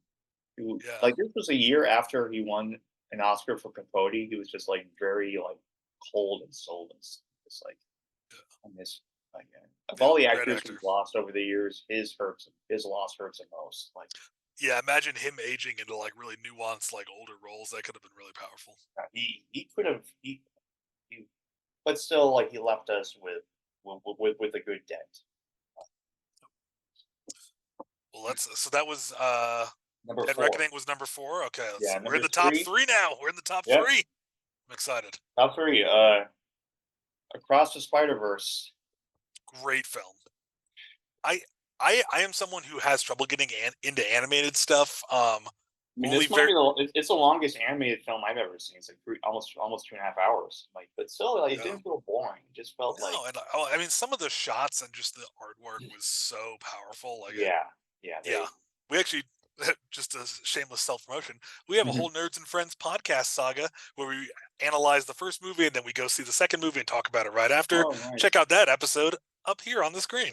A: yeah.
B: Like this was a year after he won an Oscar for Capote. He was just like very like cold and soulless. Just like I miss again. Of
A: Yeah,
B: all the
A: great
B: actors we've
A: actor.
B: lost over the years, his loss hurts the most. Like
A: Yeah, imagine him aging into like really nuanced, like older roles. That could have been really powerful.
B: he could have but still like he left us with. with a good dent.
A: Well, so that was
B: Number
A: Dead
B: 4.
A: Reckoning was number 4. Okay,
B: Yeah,
A: we're in
B: number
A: the top
B: 3.
A: 3 now. We're in the top
B: Yep,
A: 3. I'm excited.
B: top 3. Across the Spider Verse.
A: Great film. I I am someone who has trouble getting into animated stuff.
B: I mean,
A: Only
B: this might
A: very
B: be it's the longest animated film I've ever seen. It's like almost 2.5 hours. Like, but still, like, it
A: yeah.
B: didn't feel boring. It just felt like,
A: No, and I mean some of the shots and just the artwork was so powerful. Like it,
B: yeah, yeah.
A: yeah.
B: They
A: We actually just a shameless self promotion. We have a
B: Mhm.
A: whole Nerds and Friends podcast saga where we analyze the first movie and then we go see the second movie and talk about it right after.
B: Oh,
A: Check
B: nice.
A: out that episode up here on the screen.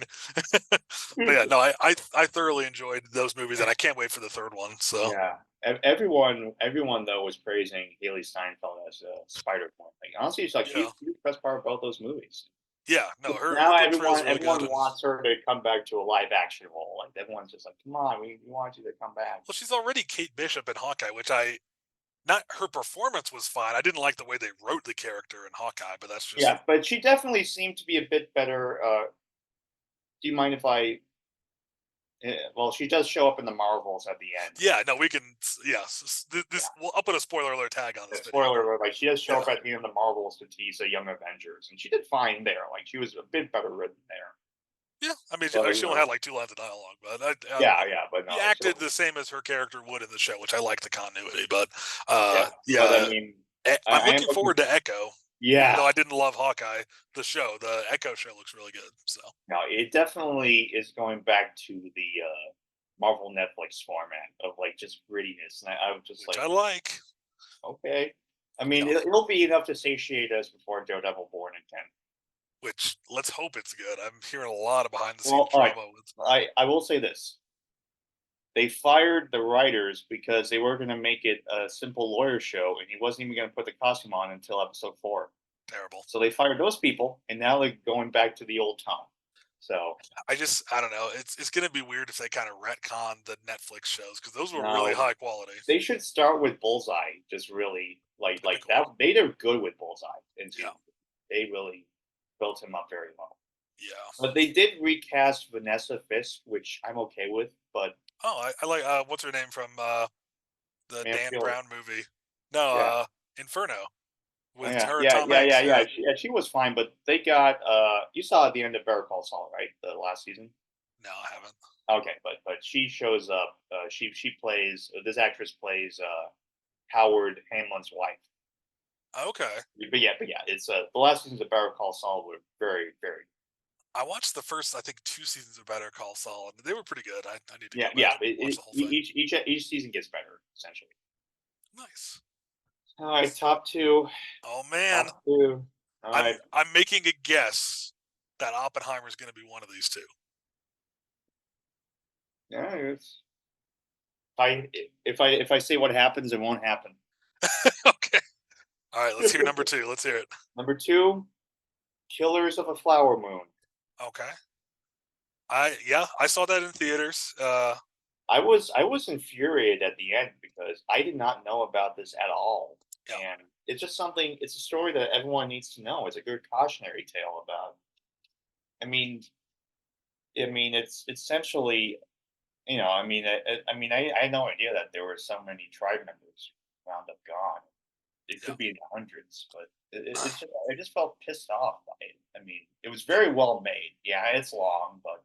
A: But yeah, no, I thoroughly enjoyed those movies and I can't wait for the third one. So
B: Yeah. Everyone though was praising Haley Steinfeld as Spider-Man. Like, honestly, it's like
A: yeah,
B: she's the best part of both those movies.
A: yeah, no,
B: But
A: her
B: now
A: portrayal is really good.
B: everyone
A: And
B: wants her to come back to a live action role. Like, everyone's just like, come on, we want you to come back.
A: well, she's already Kate Bishop in Hawkeye, which I not her performance was fine. I didn't like the way they wrote the character in Hawkeye, but that's just
B: Yeah, but she definitely seemed to be a bit better. Do you mind if I? Well, she does show up in the Marvels at the end.
A: yeah. No, we can. Yeah,
B: Yeah.
A: this. Well, I'll put a spoiler alert tag on this video,
B: Spoiler
A: but
B: alert, like, she does show
A: yeah,
B: up at the end of the Marvels to tease the Young Avengers, and she did fine there. Like, she was a bit better written there.
A: yeah. I mean,
B: But
A: she only had like 2 lines of dialogue, but
B: yeah, but
A: she
B: no, it's
A: acted
B: still,
A: the same as her character would in the show, which I like the continuity. But
B: yeah. But I
A: yeah,
B: mean,
A: I'm
B: I am
A: looking
B: looking.
A: forward to Echo. Even
B: Yeah,
A: though I didn't love Hawkeye, the Echo show looks really good. So,
B: no, it definitely is going back to the Marvel Netflix format of, like, just grittiness, and I was just
A: which
B: like,
A: I like.
B: okay. I
A: You
B: mean,
A: know,
B: it'll be enough to satiate us before Daredevil Born Again.
A: which let's hope it's good. I'm hearing a lot of behind the scenes
B: Well, all right.
A: drama with.
B: I will say this: they fired the writers because they were going to make it a simple lawyer show, and he wasn't even going to put the costume on until episode 4.
A: Terrible.
B: So they fired those people, and now they're going back to the old Tom. So
A: I don't know. It's gonna be weird if they kind of retcon the Netflix shows because those were really
B: now
A: high quality.
B: they should start with Bullseye. Just really
A: That'd be
B: that.
A: cool.
B: They did good with Bullseye in
A: Yeah,
B: season 2. They really built him up very well.
A: yeah.
B: But they did recast Vanessa Fisk, which I'm okay with. But
A: Oh, I like what's her name from the Dan
B: Mansfield,
A: Brown movie? No,
B: yeah.
A: Inferno
B: Oh,
A: with
B: yeah,
A: her and Tom Hanks. Yeah.
B: She was fine, but they got you saw at the end of Better Call Saul, right? The last season.
A: No, I haven't.
B: Okay, but she shows up. She plays this actress plays Howard Hanlon's wife.
A: Okay.
B: But yeah, it's the last seasons of Better Call Saul were very very
A: I watched the first, I think, 2 seasons of Better Call Saul, and they were pretty good. I need to
B: yeah
A: go back
B: yeah.
A: and watch the whole thing.
B: Each season gets better essentially.
A: Nice.
B: All right, top 2,
A: Oh man,
B: top 2. All right,
A: I'm making a guess that Oppenheimer is going to be one of these two.
B: yeah. It's, if I say what happens, it won't happen.
A: Okay. All right. Let's hear number 2. Let's hear it.
B: Number 2, Killers of a Flower Moon.
A: Okay. I saw that in theaters.
B: I was infuriated at the end because I did not know about this at all,
A: Yeah.
B: and it's just something. It's a story that everyone needs to know. It's a good cautionary tale about. I mean, it's essentially, I had no idea that there were so many tribe members wound up gone. It
A: Yeah.
B: could be in the hundreds, but I just felt pissed off by it. I mean, it was very well made. Yeah, it's long, but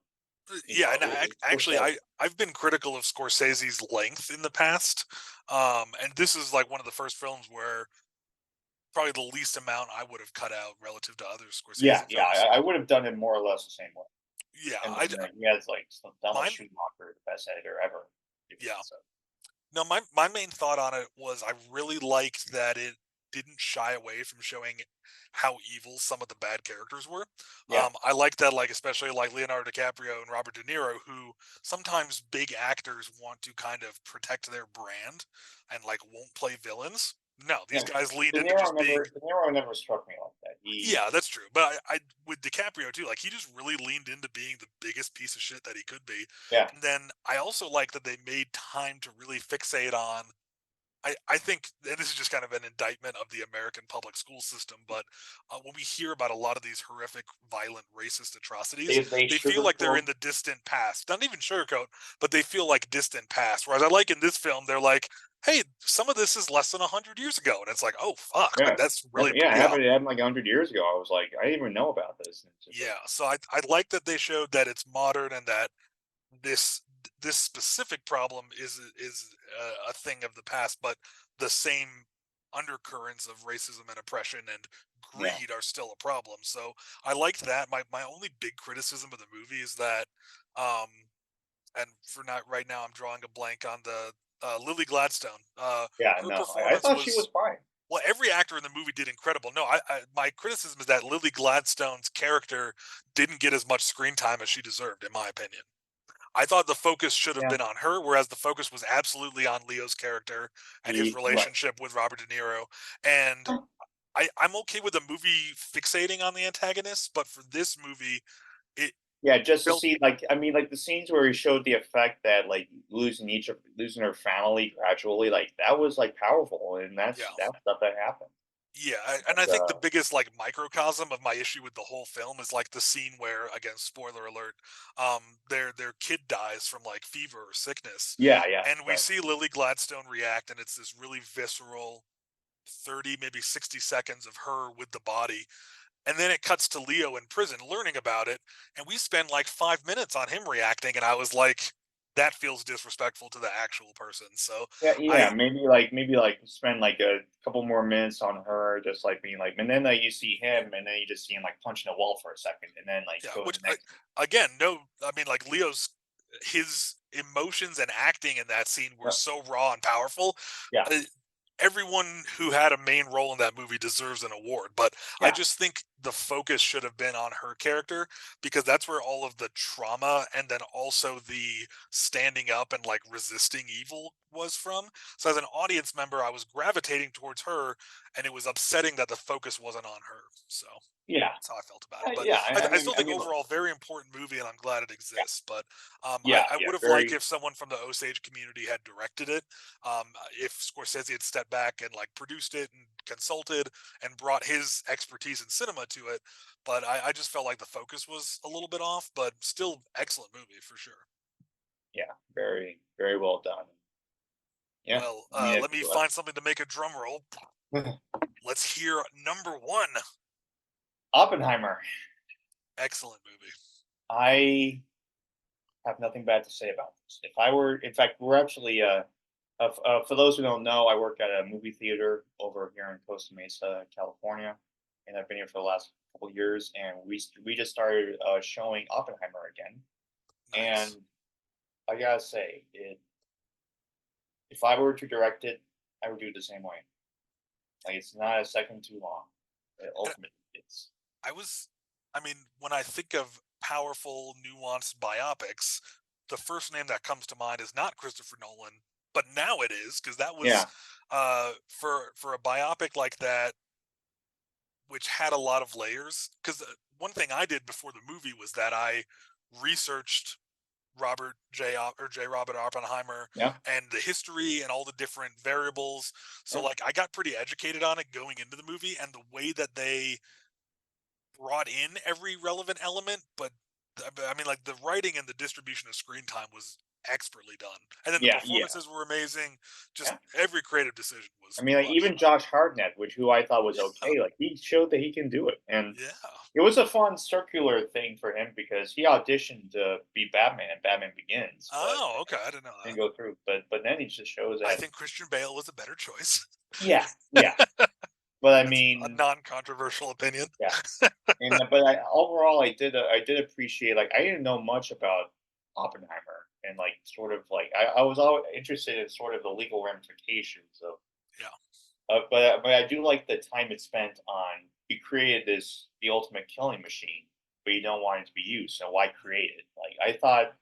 A: Yeah, and
B: it's
A: actually,
B: well.
A: I've been critical of Scorsese's length in the past, and this is like one of the first films where probably the least amount I would have cut out relative to other
B: Yeah,
A: Scorsese
B: yeah,
A: films.
B: I would have done it more or less the same way.
A: Yeah,
B: And then he has like Donald
A: mine.
B: Schumacher, the best editor ever.
A: Yeah,
B: So
A: no, my main thought on it was I really liked that it didn't shy away from showing how evil some of the bad characters were.
B: yeah,
A: I like that, like especially like Leonardo DiCaprio and Robert De Niro, who sometimes big actors want to kind of protect their brand and like won't play villains. No, these
B: yeah.
A: guys leaned into just being.
B: De Niro never struck me like that.
A: Yeah, that's true. But I with DiCaprio too, like he just really leaned into being the biggest piece of shit that he could be.
B: Yeah,
A: And then I also like that they made time to really fixate on I think, and this is just kind of an indictment of the American public school system, but when we hear about a lot of these horrific, violent, racist atrocities,
B: They
A: they feel like they're in
B: sugarcoat.
A: the distant past. Not even sugarcoat, but they feel like distant past. Whereas I like in this film, they're like, hey, some of this is less than 100 years ago, and it's like, oh fuck, like
B: Yeah.
A: that's really,
B: Yeah,
A: yeah,
B: it happened like 100 years ago. I was like, I didn't even know about this. And it's just like,
A: yeah. So I like that they showed that it's modern and that this this specific problem is a thing of the past, but the same undercurrents of racism and oppression and
B: yeah,
A: greed are still a problem. So I liked that. My only big criticism of the movie is that, um, and for not right now, I'm drawing a blank on the Lily Gladstone.
B: yeah,
A: Her
B: no, I
A: performance
B: thought she was
A: was,
B: fine.
A: well, every actor in the movie did incredible. No, my criticism is that Lily Gladstone's character didn't get as much screen time as she deserved, in my opinion. I thought the focus should have
B: Yeah,
A: been on her, whereas the focus was absolutely on Leo's character and his
B: right.
A: relationship with Robert De Niro. And I'm okay with the movie fixating on the antagonist, but for this movie, it
B: Yeah, just to
A: felt,
B: see, like, I mean, like the scenes where he showed the effect that like losing her family gradually, like that was like powerful, and
A: yeah,
B: that's stuff that happened.
A: yeah. And I
B: And
A: think the biggest like microcosm of my issue with the whole film is like the scene where, again, spoiler alert, their kid dies from like fever or sickness,
B: yeah, yeah,
A: and we
B: right,
A: see Lily Gladstone react, and it's this really visceral 30, maybe 60 seconds of her with the body. And then it cuts to Leo in prison learning about it. And we spend like 5 minutes on him reacting. And I was like, that feels disrespectful to the actual person. So
B: yeah, yeah.
A: I,
B: Maybe like spend like a couple more minutes on her, just like being like, and then you see him, and then you just see him like punching a wall for a second, and then like
A: yeah,
B: go to
A: which
B: the next.
A: again, no, I mean, like Leo's, his emotions and acting in that scene were
B: Yeah,
A: so raw and powerful.
B: yeah,
A: Uh, Everyone who had a main role in that movie deserves an award, but I
B: yeah,
A: just think the focus should have been on her character because that's where all of the trauma and then also the standing up and like resisting evil was from. So as an audience member, I was gravitating towards her, and it was upsetting that the focus wasn't on her. So
B: yeah,
A: that's how I felt about it. But
B: yeah.
A: I still think overall very important movie, and I'm glad it
B: Yeah,
A: exists. But
B: yeah,
A: I
B: yeah.
A: would have liked
B: Very,
A: if someone from the Osage community had directed it. If Scorsese had stepped back and like produced it and consulted and brought his expertise in cinema to it. But I just felt like the focus was a little bit off, but still excellent movie for sure.
B: yeah, very, very well done. Yeah,
A: Well,
B: I mean,
A: let me find something to make a drum roll. Let's hear number one.
B: Oppenheimer.
A: Excellent movie.
B: I have nothing bad to say about this. If I were, in fact, we're actually, for those who don't know, I work at a movie theater over here in Costa Mesa, California, and I've been here for the last couple of years. And we just started showing Oppenheimer again, and
A: Nice.
B: I gotta say, if I were to direct it, I would do it the same way. Like it's not a second too long.
A: And
B: Ultimately, it's
A: I was, I mean, when I think of powerful, nuanced biopics, the first name that comes to mind is not Christopher Nolan, but now it is because that was
B: yeah,
A: for a biopic like that, which had a lot of layers. Because one thing I did before the movie was that I researched J. Robert Oppenheimer
B: yeah,
A: and the history and all the different variables. So
B: yeah,
A: like I got pretty educated on it going into the movie, and the way that they brought in every relevant element, but I mean, like the writing and the distribution of screen time was expertly done, and then the
B: yeah, yeah,
A: performances were amazing. Just
B: yeah.
A: every creative decision
B: I
A: was
B: mean, like
A: clutch.
B: even Josh Hartnett, which who I thought was
A: Yeah,
B: okay, like he showed that he can do it, and
A: yeah.
B: it was a fun circular thing for him because he auditioned to be Batman in Batman Begins, but
A: Oh, okay. I didn't know
B: didn't
A: that.
B: go through. But then he just shows
A: I
B: that
A: think Christian Bale was a better choice.
B: yeah, yeah. But I
A: That's a
B: mean,
A: non-controversial opinion.
B: yeah. And but overall, I did appreciate, like I didn't know much about Oppenheimer, and like sort of like I was always interested in sort of the legal ramifications of.
A: Yeah,
B: But I do like the time it spent on. You created the ultimate killing machine, but you don't want it to be used. So why create it? Like I thought,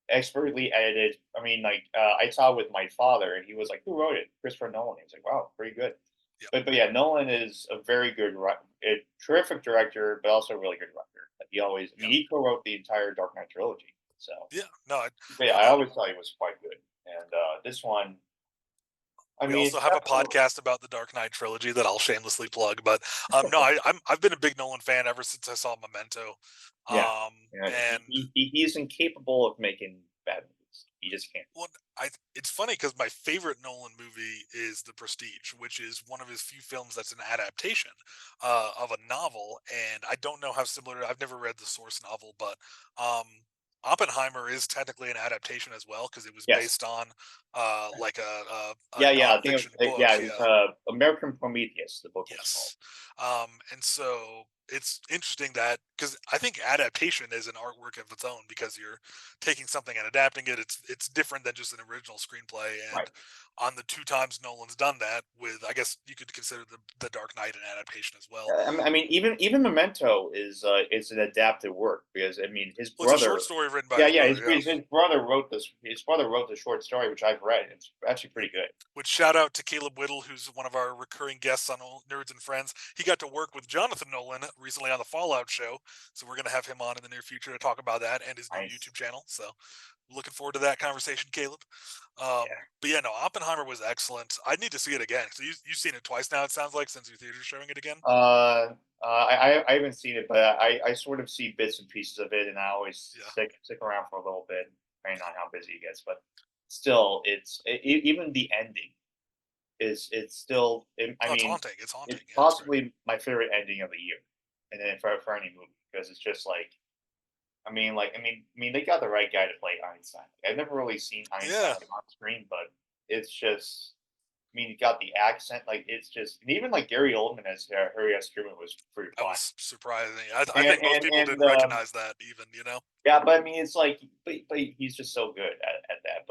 B: expertly edited. I mean, like I saw it with my father, and he was like, "Who wrote it?" Christopher Nolan. He was like, "Wow, pretty good."
A: yeah,
B: But yeah, Nolan is a very good, a terrific director, but also a really good writer. Like he always, I
A: yeah,
B: mean, he co-wrote the entire Dark Knight trilogy. So,
A: yeah. No,
B: but yeah, I always thought he was quite good. And this one, I
A: We
B: mean,
A: also
B: it's
A: have a
B: definitely
A: podcast about the Dark Knight trilogy that I'll shamelessly plug. But no, I've been a big Nolan fan ever since I saw Memento.
B: yeah.
A: Um,
B: Yeah,
A: and
B: he's incapable of making bad movies. He just can't.
A: Well, it's funny because my favorite Nolan movie is The Prestige, which is one of his few films that's an adaptation of a novel. And I don't know how similar. I've never read the source novel, but um, Oppenheimer is technically an adaptation as well because it was
B: Yes.
A: based on like a
B: Yeah, yeah. I think
A: nonfiction book.
B: yeah, it was
A: Yeah.
B: American Prometheus. The book was called.
A: Yes. And so it's interesting that because I think adaptation is an artwork of its own because you're taking something and adapting it. It's different than just an original screenplay. And
B: Right.
A: on the two times Nolan's done that with, I guess you could consider the Dark Knight an adaptation as well.
B: I mean, even Memento is an adapted work because I mean, his
A: Well, it's a short
B: brother.
A: story written by
B: Yeah,
A: his
B: yeah.
A: brother. Yeah.
B: His brother wrote this. His brother wrote the short story, which I've read. It's actually pretty good.
A: Which shout out to Caleb Whittle, who's one of our recurring guests on Nerds and Friends. He got to work with Jonathan Nolan recently on the Fallout show, so we're going to have him on in the near future to talk about that and his new
B: Nice.
A: YouTube channel. So looking forward to that conversation, Caleb. Um,
B: Yeah.
A: but yeah, no, Oppenheimer was excellent. I need to see it again. So you've seen it twice now. It sounds like since your theater's showing it again.
B: I haven't seen it, but I sort of see bits and pieces of it, and I always
A: Yeah.
B: stick around for a little bit, depending on how busy it gets. But still, even the ending is it's still. I
A: Oh, it's
B: mean,
A: haunting. It's haunting.
B: it's
A: Yeah, it's great.
B: possibly my favorite ending of the year, and then for any movie because it's just like. I mean, they got the right guy to play Einstein. I've never really seen Einstein
A: Yeah,
B: on screen, but it's just you got the accent, like it's just, and even like Gary Oldman as Harry S. Truman was pretty
A: that
B: fun.
A: was surprising. I think most people
B: And
A: didn't recognize that even.
B: yeah, but I mean, it's like, but he's just so good at that.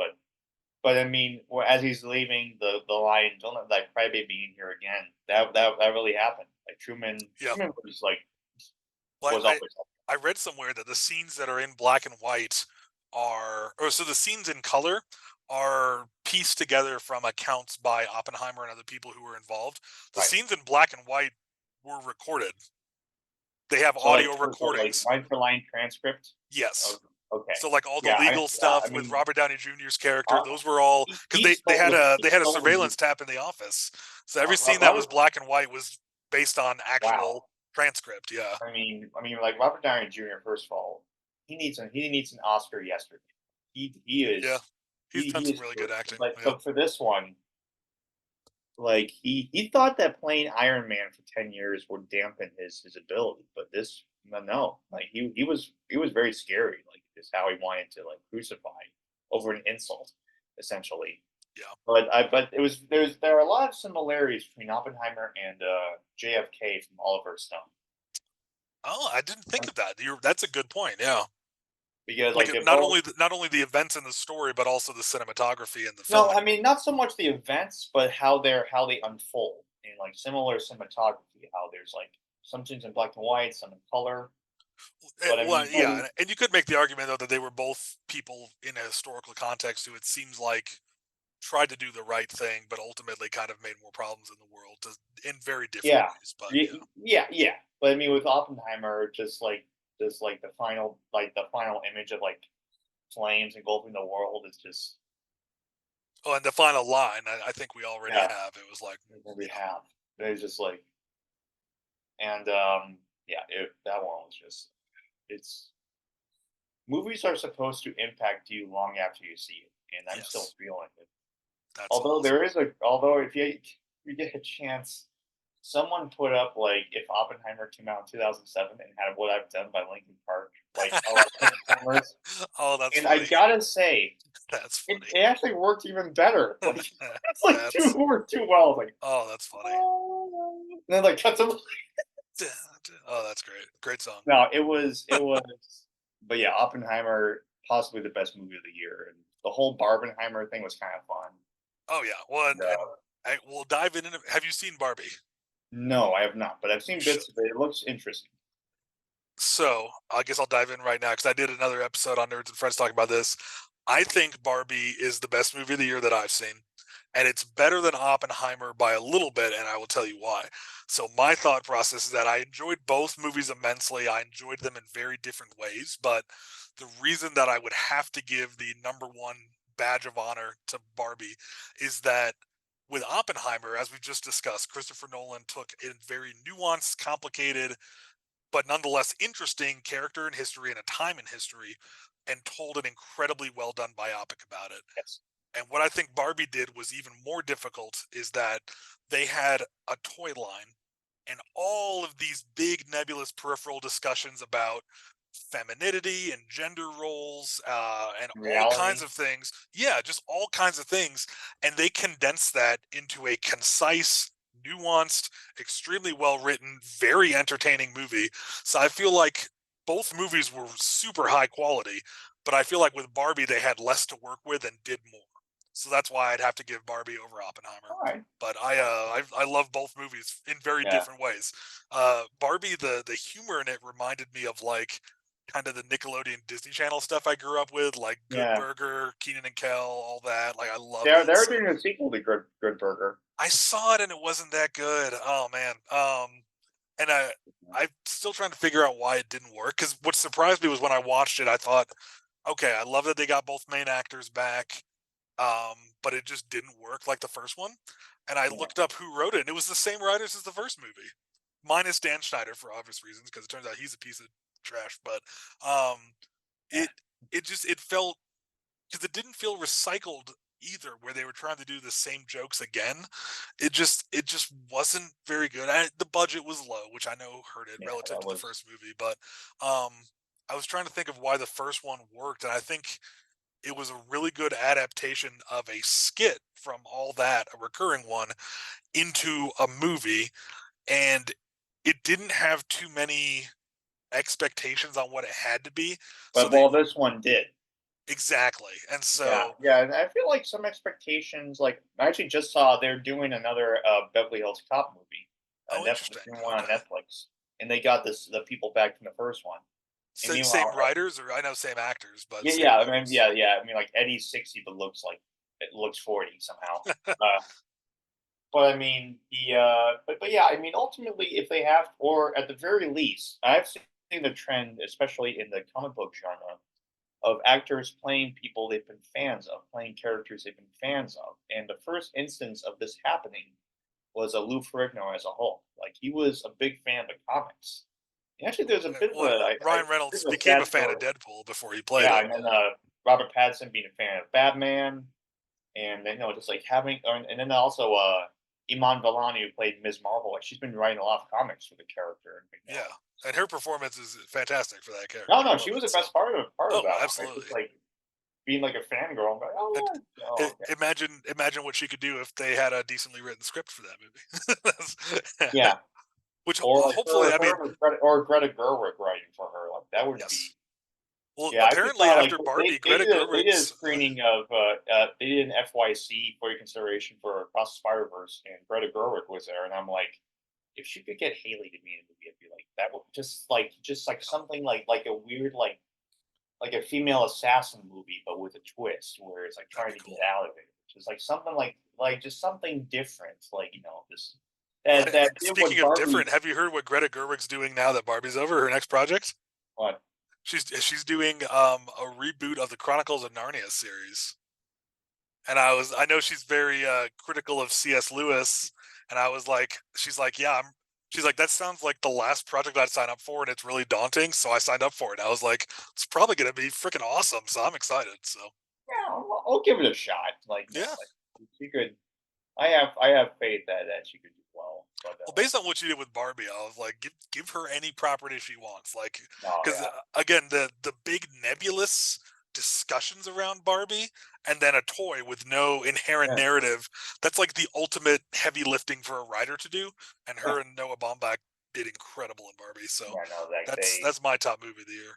B: But I mean, as he's leaving the line, don't let that crybaby in here again. That really happened. Like
A: Yeah.
B: Truman was like
A: Well,
B: was always up.
A: I read somewhere that the scenes that are in black and white or so the scenes in color are pieced together from accounts by Oppenheimer and other people who were involved. The
B: Right.
A: scenes in black and white were recorded. They have
B: So like
A: audio
B: like
A: recordings.
B: line for line transcript.
A: Yes.
B: Oh, okay.
A: So like all the
B: Yeah,
A: legal
B: yeah. I
A: stuff with
B: mean,
A: Robert Downey Jr.'s character,
B: uh,
A: those were all because
B: he stole
A: they
B: he
A: had a
B: stole the
A: surveillance tap in the office. So every scene that was
B: Robert.
A: black and white was based on actual
B: Wow.
A: transcript. Yeah.
B: Like Robert Downey Jr. First of all, he needs an Oscar yesterday. He
A: Yeah.
B: is
A: He's done
B: he
A: some
B: is
A: really good
B: great.
A: acting. Yeah.
B: But for this one, like he thought that playing Iron Man for 10 years would dampen his ability, but this no, like he was very scary. Like just how he wanted to like crucify over an insult, essentially.
A: Yeah.
B: But there are a lot of similarities between Oppenheimer and JFK from Oliver Stone.
A: Oh, I didn't think of that. That's a good point. Yeah.
B: Because
A: Like
B: like they're
A: not
B: both.
A: only not only the events in the story, but also the cinematography and the
B: No,
A: filming.
B: I mean not so much the events, but how they unfold in like similar cinematography. How there's like some scenes in black and white, some in color. But I
A: Well,
B: mean,
A: yeah, and you could make the argument though that they were both people in a historical context who it seems like tried to do the right thing, but ultimately kind of made more problems in the world in very different
B: yeah,
A: ways. But yeah.
B: yeah. But I mean, with Oppenheimer, just like the final image of like flames engulfing the world is just
A: Oh, and the final line, I think we already
B: yeah.
A: have. It was like,
B: We
A: yeah,
B: have. It's just like and yeah, that one was just it's movies are supposed to impact you long after you see it, and I'm still
A: yes,
B: feeling it.
A: that's awesome.
B: Although if you get a chance, someone put up like if Oppenheimer came out in 2007 and had What I've Done by Linkin Park, like a lot of Transformers,
A: Oh, that's
B: and I
A: funny.
B: gotta say,
A: That's funny.
B: it actually worked even better. Like it's like
A: That's
B: worked too well. Like
A: oh, that's funny.
B: oh, and then like cuts them.
A: Oh, that's great. Great song.
B: No, it was, but yeah, Oppenheimer possibly the best movie of the year, and the whole Barbenheimer thing was kind of fun.
A: Oh yeah. Well,
B: And,
A: and we'll dive in. Have you seen Barbie?
B: no, I have not, but I've
A: You
B: seen
A: should.
B: bits of it. It looks interesting.
A: So I guess I'll dive in right now because I did another episode on Nerds and Friends talking about this. I think Barbie is the best movie of the year that I've seen, and it's better than Oppenheimer by a little bit, and I will tell you why. So my thought process is that I enjoyed both movies immensely. I enjoyed them in very different ways, but the reason that I would have to give the number one badge of honor to Barbie is that with Oppenheimer, as we just discussed, Christopher Nolan took a very nuanced, complicated, but nonetheless interesting character in history and a time in history and told an incredibly well done biopic about it.
B: Yes.
A: And what I think Barbie did was even more difficult is that they had a toy line and all of these big nebulous peripheral discussions about femininity and gender roles and all kinds
B: Reality.
A: of things. Yeah, just all kinds of things. And they condensed that into a concise, nuanced, extremely well written, very entertaining movie. So I feel like both movies were super high quality, but I feel like with Barbie, they had less to work with and did more. So that's why I'd have to give Barbie over Oppenheimer.
B: All right.
A: But I love both movies in very
B: Yeah.
A: different ways. Barbie, the humor in it reminded me of like kind of the Nickelodeon Disney Channel stuff I grew up with, like Good
B: Yeah.
A: Burger, Keenan and Kel, all that. Like I loved
B: They're
A: it.
B: they're
A: So
B: doing a sequel to Good Burger.
A: I saw it and it wasn't that good. Oh man. And I'm still trying to figure out why it didn't work. Because what surprised me was when I watched it, I thought, okay, I love that they got both main actors back, but it just didn't work like the first one. And I
B: Yeah.
A: looked up who wrote it, and it was the same writers as the first movie, minus Dan Schneider for obvious reasons, because it turns out he's a piece of trash. But um,
B: Yeah.
A: it it felt because it didn't feel recycled either, where they were trying to do the same jokes again. It just wasn't very good. The budget was low, which I know hurt it
B: Yeah.
A: relative
B: That
A: to the
B: was.
A: first movie, but um, I was trying to think of why the first one worked, and I think it was a really good adaptation of a skit from all that, a recurring one, into a movie, and it didn't have too many expectations on what it had to be. So
B: But
A: they
B: well, this one did.
A: exactly. And
B: Yeah,
A: so
B: yeah, and I feel like some expectations. Like I actually just saw they're doing another Beverly Hills Cop movie.
A: oh
B: Netflix
A: interesting.
B: doing one on
A: Okay.
B: Netflix, and they got the people back from the first one. And
A: Same
B: meanwhile,
A: writers, or I know same actors, but
B: yeah,
A: same
B: yeah, I mean,
A: writers.
B: yeah, yeah. I mean, like Eddie's 60, but looks like it looks 40 somehow. Uh, but I mean, but yeah, I mean, ultimately, if they have, or at the very least, I've seen the trend, especially in the comic book genre, of actors playing people they've been fans of, playing characters they've been fans of. And the first instance of this happening was a Lou Ferrigno as a Hulk. Like he was a big fan of the comics. And actually, there's a bit of
A: Well,
B: a
A: Ryan
B: bit
A: Reynolds
B: of a
A: became a
B: sad
A: fan of
B: story.
A: Deadpool before he played
B: Yeah,
A: it.
B: and then Robert Pattinson being a fan of Batman, and then just like having, and then also Iman Vellani who played Ms. Marvel. Like she's been writing a lot of comics for the character and
A: Yeah,
B: now.
A: and her performance is fantastic for that character.
B: No,
A: I
B: no,
A: love
B: she was
A: it.
B: the
A: So,
B: best part of
A: oh,
B: that one. Right?
A: absolutely.
B: Just like being like a fangirl. I'm like,
A: And,
B: oh yeah, oh, okay.
A: imagine what she could do if they had a decently written script for that movie.
B: Yeah,
A: Which
B: or like
A: hopefully, I mean,
B: or Greta Gerwig writing for her. Like that would
A: yes.
B: be.
A: Well,
B: Yeah, I just
A: apparently
B: saw like
A: after Barbie, Greta
B: they did a
A: Gerwig's.
B: screening of they did an FYC for your consideration for Across the Spider Verse, and Greta Gerwig was there, and I'm like, if she could get Haley to be in a movie, I'd be like, that would just like something like a weird like a female assassin movie, but with a twist where it's like
A: That'd
B: trying
A: be
B: to get
A: cool.
B: out of it. Just like something like just something different, like this
A: Well,
B: that did what
A: speaking of
B: Barbie.
A: different, have you heard what Greta Gerwig's doing now that Barbie's over? Her next project?
B: What?
A: She's doing a reboot of the Chronicles of Narnia series. And I know she's very critical of C.S. Lewis, and I was like, she's like, yeah, she's like, that sounds like the last project I'd sign up for, and it's really daunting. So I signed up for it. I was like, it's probably gonna be freaking awesome. So I'm excited. So
B: Yeah, I'll give it a shot. Like
A: yeah.
B: like she could. I have faith that she could do well. But
A: Well, based on what you did with Barbie, I was like, give her any property she wants, like,
B: no,
A: because
B: yeah,
A: again, the big nebulous discussions around Barbie, and then a toy with no inherent
B: yeah,
A: narrative. That's like the ultimate heavy lifting for a writer to do, and
B: yeah,
A: her and Noah Baumbach did incredible in Barbie. So
B: yeah. No, that
A: that's
B: they.
A: that's my top movie of the year.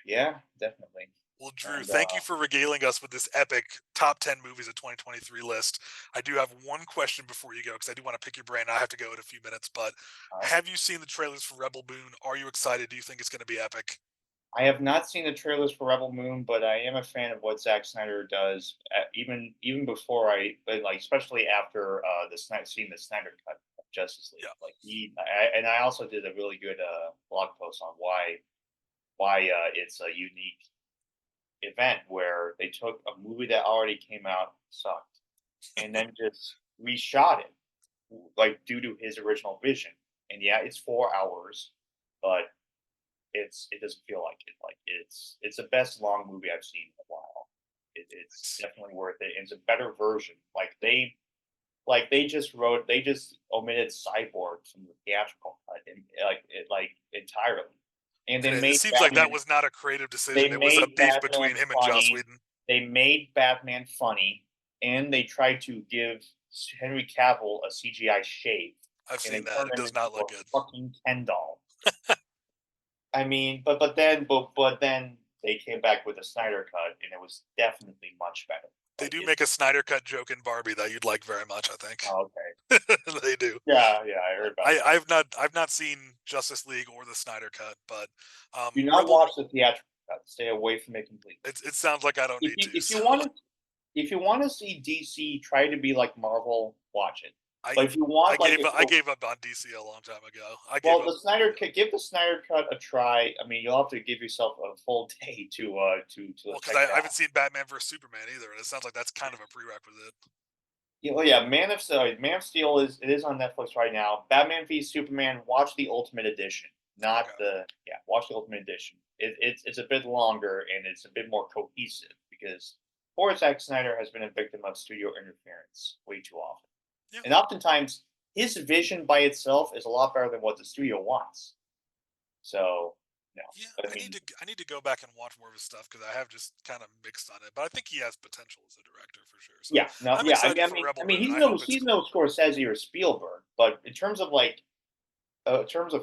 B: Yeah, definitely.
A: Well, Drew,
B: And
A: thank you for regaling us with this epic top 10 movies of 2023 list. I do have one question before you go because I do want to pick your brain. I have to go in a few minutes, but
B: all right.
A: have you seen the trailers for Rebel Moon? Are you excited? Do you think it's going to be epic?
B: I have not seen the trailers for Rebel Moon, but I am a fan of what Zack Snyder does. Even before but like especially after seeing the Snyder cut of Justice League,
A: Yeah.
B: like and I also did a really good blog post on why it's a unique event where they took a movie that already came out sucked and then just reshot it, like due to his original vision. And yeah, it's 4 hours, but it doesn't feel like it. Like it's the best long movie I've seen in a while. It's definitely worth it. And it's a better version. They just omitted Cyborg from the theatrical cut, and like entirely. And
A: And it seems like that was not a creative decision. It was a beef between him and Joss Whedon.
B: They made Batman funny, and they tried to give Henry Cavill a CGI shave.
A: I've
B: And they
A: seen that.
B: turned
A: It
B: him
A: does not
B: into
A: look
B: a
A: good.
B: fucking Ken doll. I mean, but then they came back with a Snyder cut, and it was definitely much better.
A: They
B: Like
A: do make a Snyder cut joke in Barbie that you'd like very much, I think.
B: oh, okay.
A: They do.
B: Yeah, I heard about that.
A: I've not seen Justice League or the Snyder cut, but
B: Do not watch the theatrical cut. Stay away from it completely.
A: it sounds like I don't
B: If
A: need
B: you
A: to.
B: if
A: So
B: you want to if you want to see DC try to be like Marvel, watch it.
A: I
B: But if you want
A: I gave up on DC a long time ago.
B: well, the Snyder cut, give the Snyder cut a try. I mean, you'll have to give yourself a full day to
A: Well, because
B: check it
A: I
B: out.
A: haven't seen Batman vs Superman either, and it sounds like that's kind of a prerequisite.
B: Yeah, well, yeah, Man of Steel is on Netflix right now. Batman v Superman. Watch the Ultimate Edition, not
A: Okay.
B: watch the Ultimate Edition. It's a bit longer and it's a bit more cohesive because poor Zack Snyder has been a victim of studio interference way too often,
A: Yeah.
B: and oftentimes his vision by itself is a lot better than what the studio wants. So, no,
A: Yeah,
B: but
A: I need to go back and watch more of his stuff because I have just kind of mixed on it. But I think he has potential as a director for sure. So
B: yeah, no,
A: I'm
B: yeah.
A: excited for Rebel Moon.
B: He's
A: I hope it's
B: he's
A: cool.
B: no Scorsese or Spielberg, but in terms of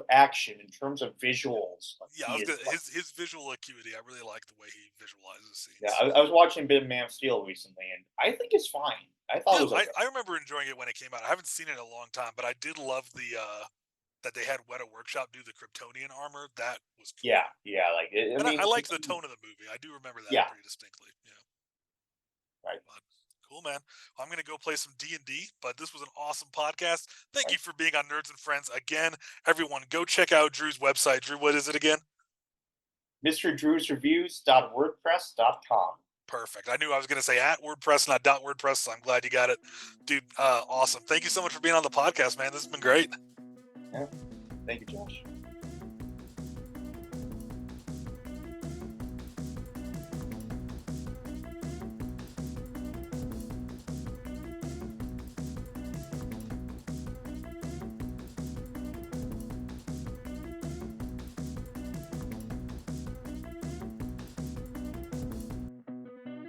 B: action, in terms of visuals, like,
A: Yeah,
B: he is.
A: his visual acuity. I really like the way he visualizes
B: Yeah,
A: scenes.
B: I was watching a bit of Man of Steel recently, and I think it's fine. I thought
A: Yeah,
B: it was okay.
A: I remember enjoying it when it came out. I haven't seen it in a long time, but I did love the that they had Weta Workshop do the Kryptonian armor. That was cool.
B: Yeah, like
A: And I like the tone of the movie. I do remember that
B: yeah,
A: pretty distinctly. Yeah.
B: right.
A: But cool, man. I'm gonna go play some D&D. But this was an awesome podcast. Thank you for being on Nerds and Friends again. Everyone, go check out Drew's website. Drew, what is it again?
B: MrDrewsReviews.wordpress.com.
A: Perfect. I knew I was going to say at WordPress, not .wordpress, so I'm glad you got it. Dude, awesome. Thank you so much for being on the podcast, man. This has been great.
B: Yeah. Thank you, Josh.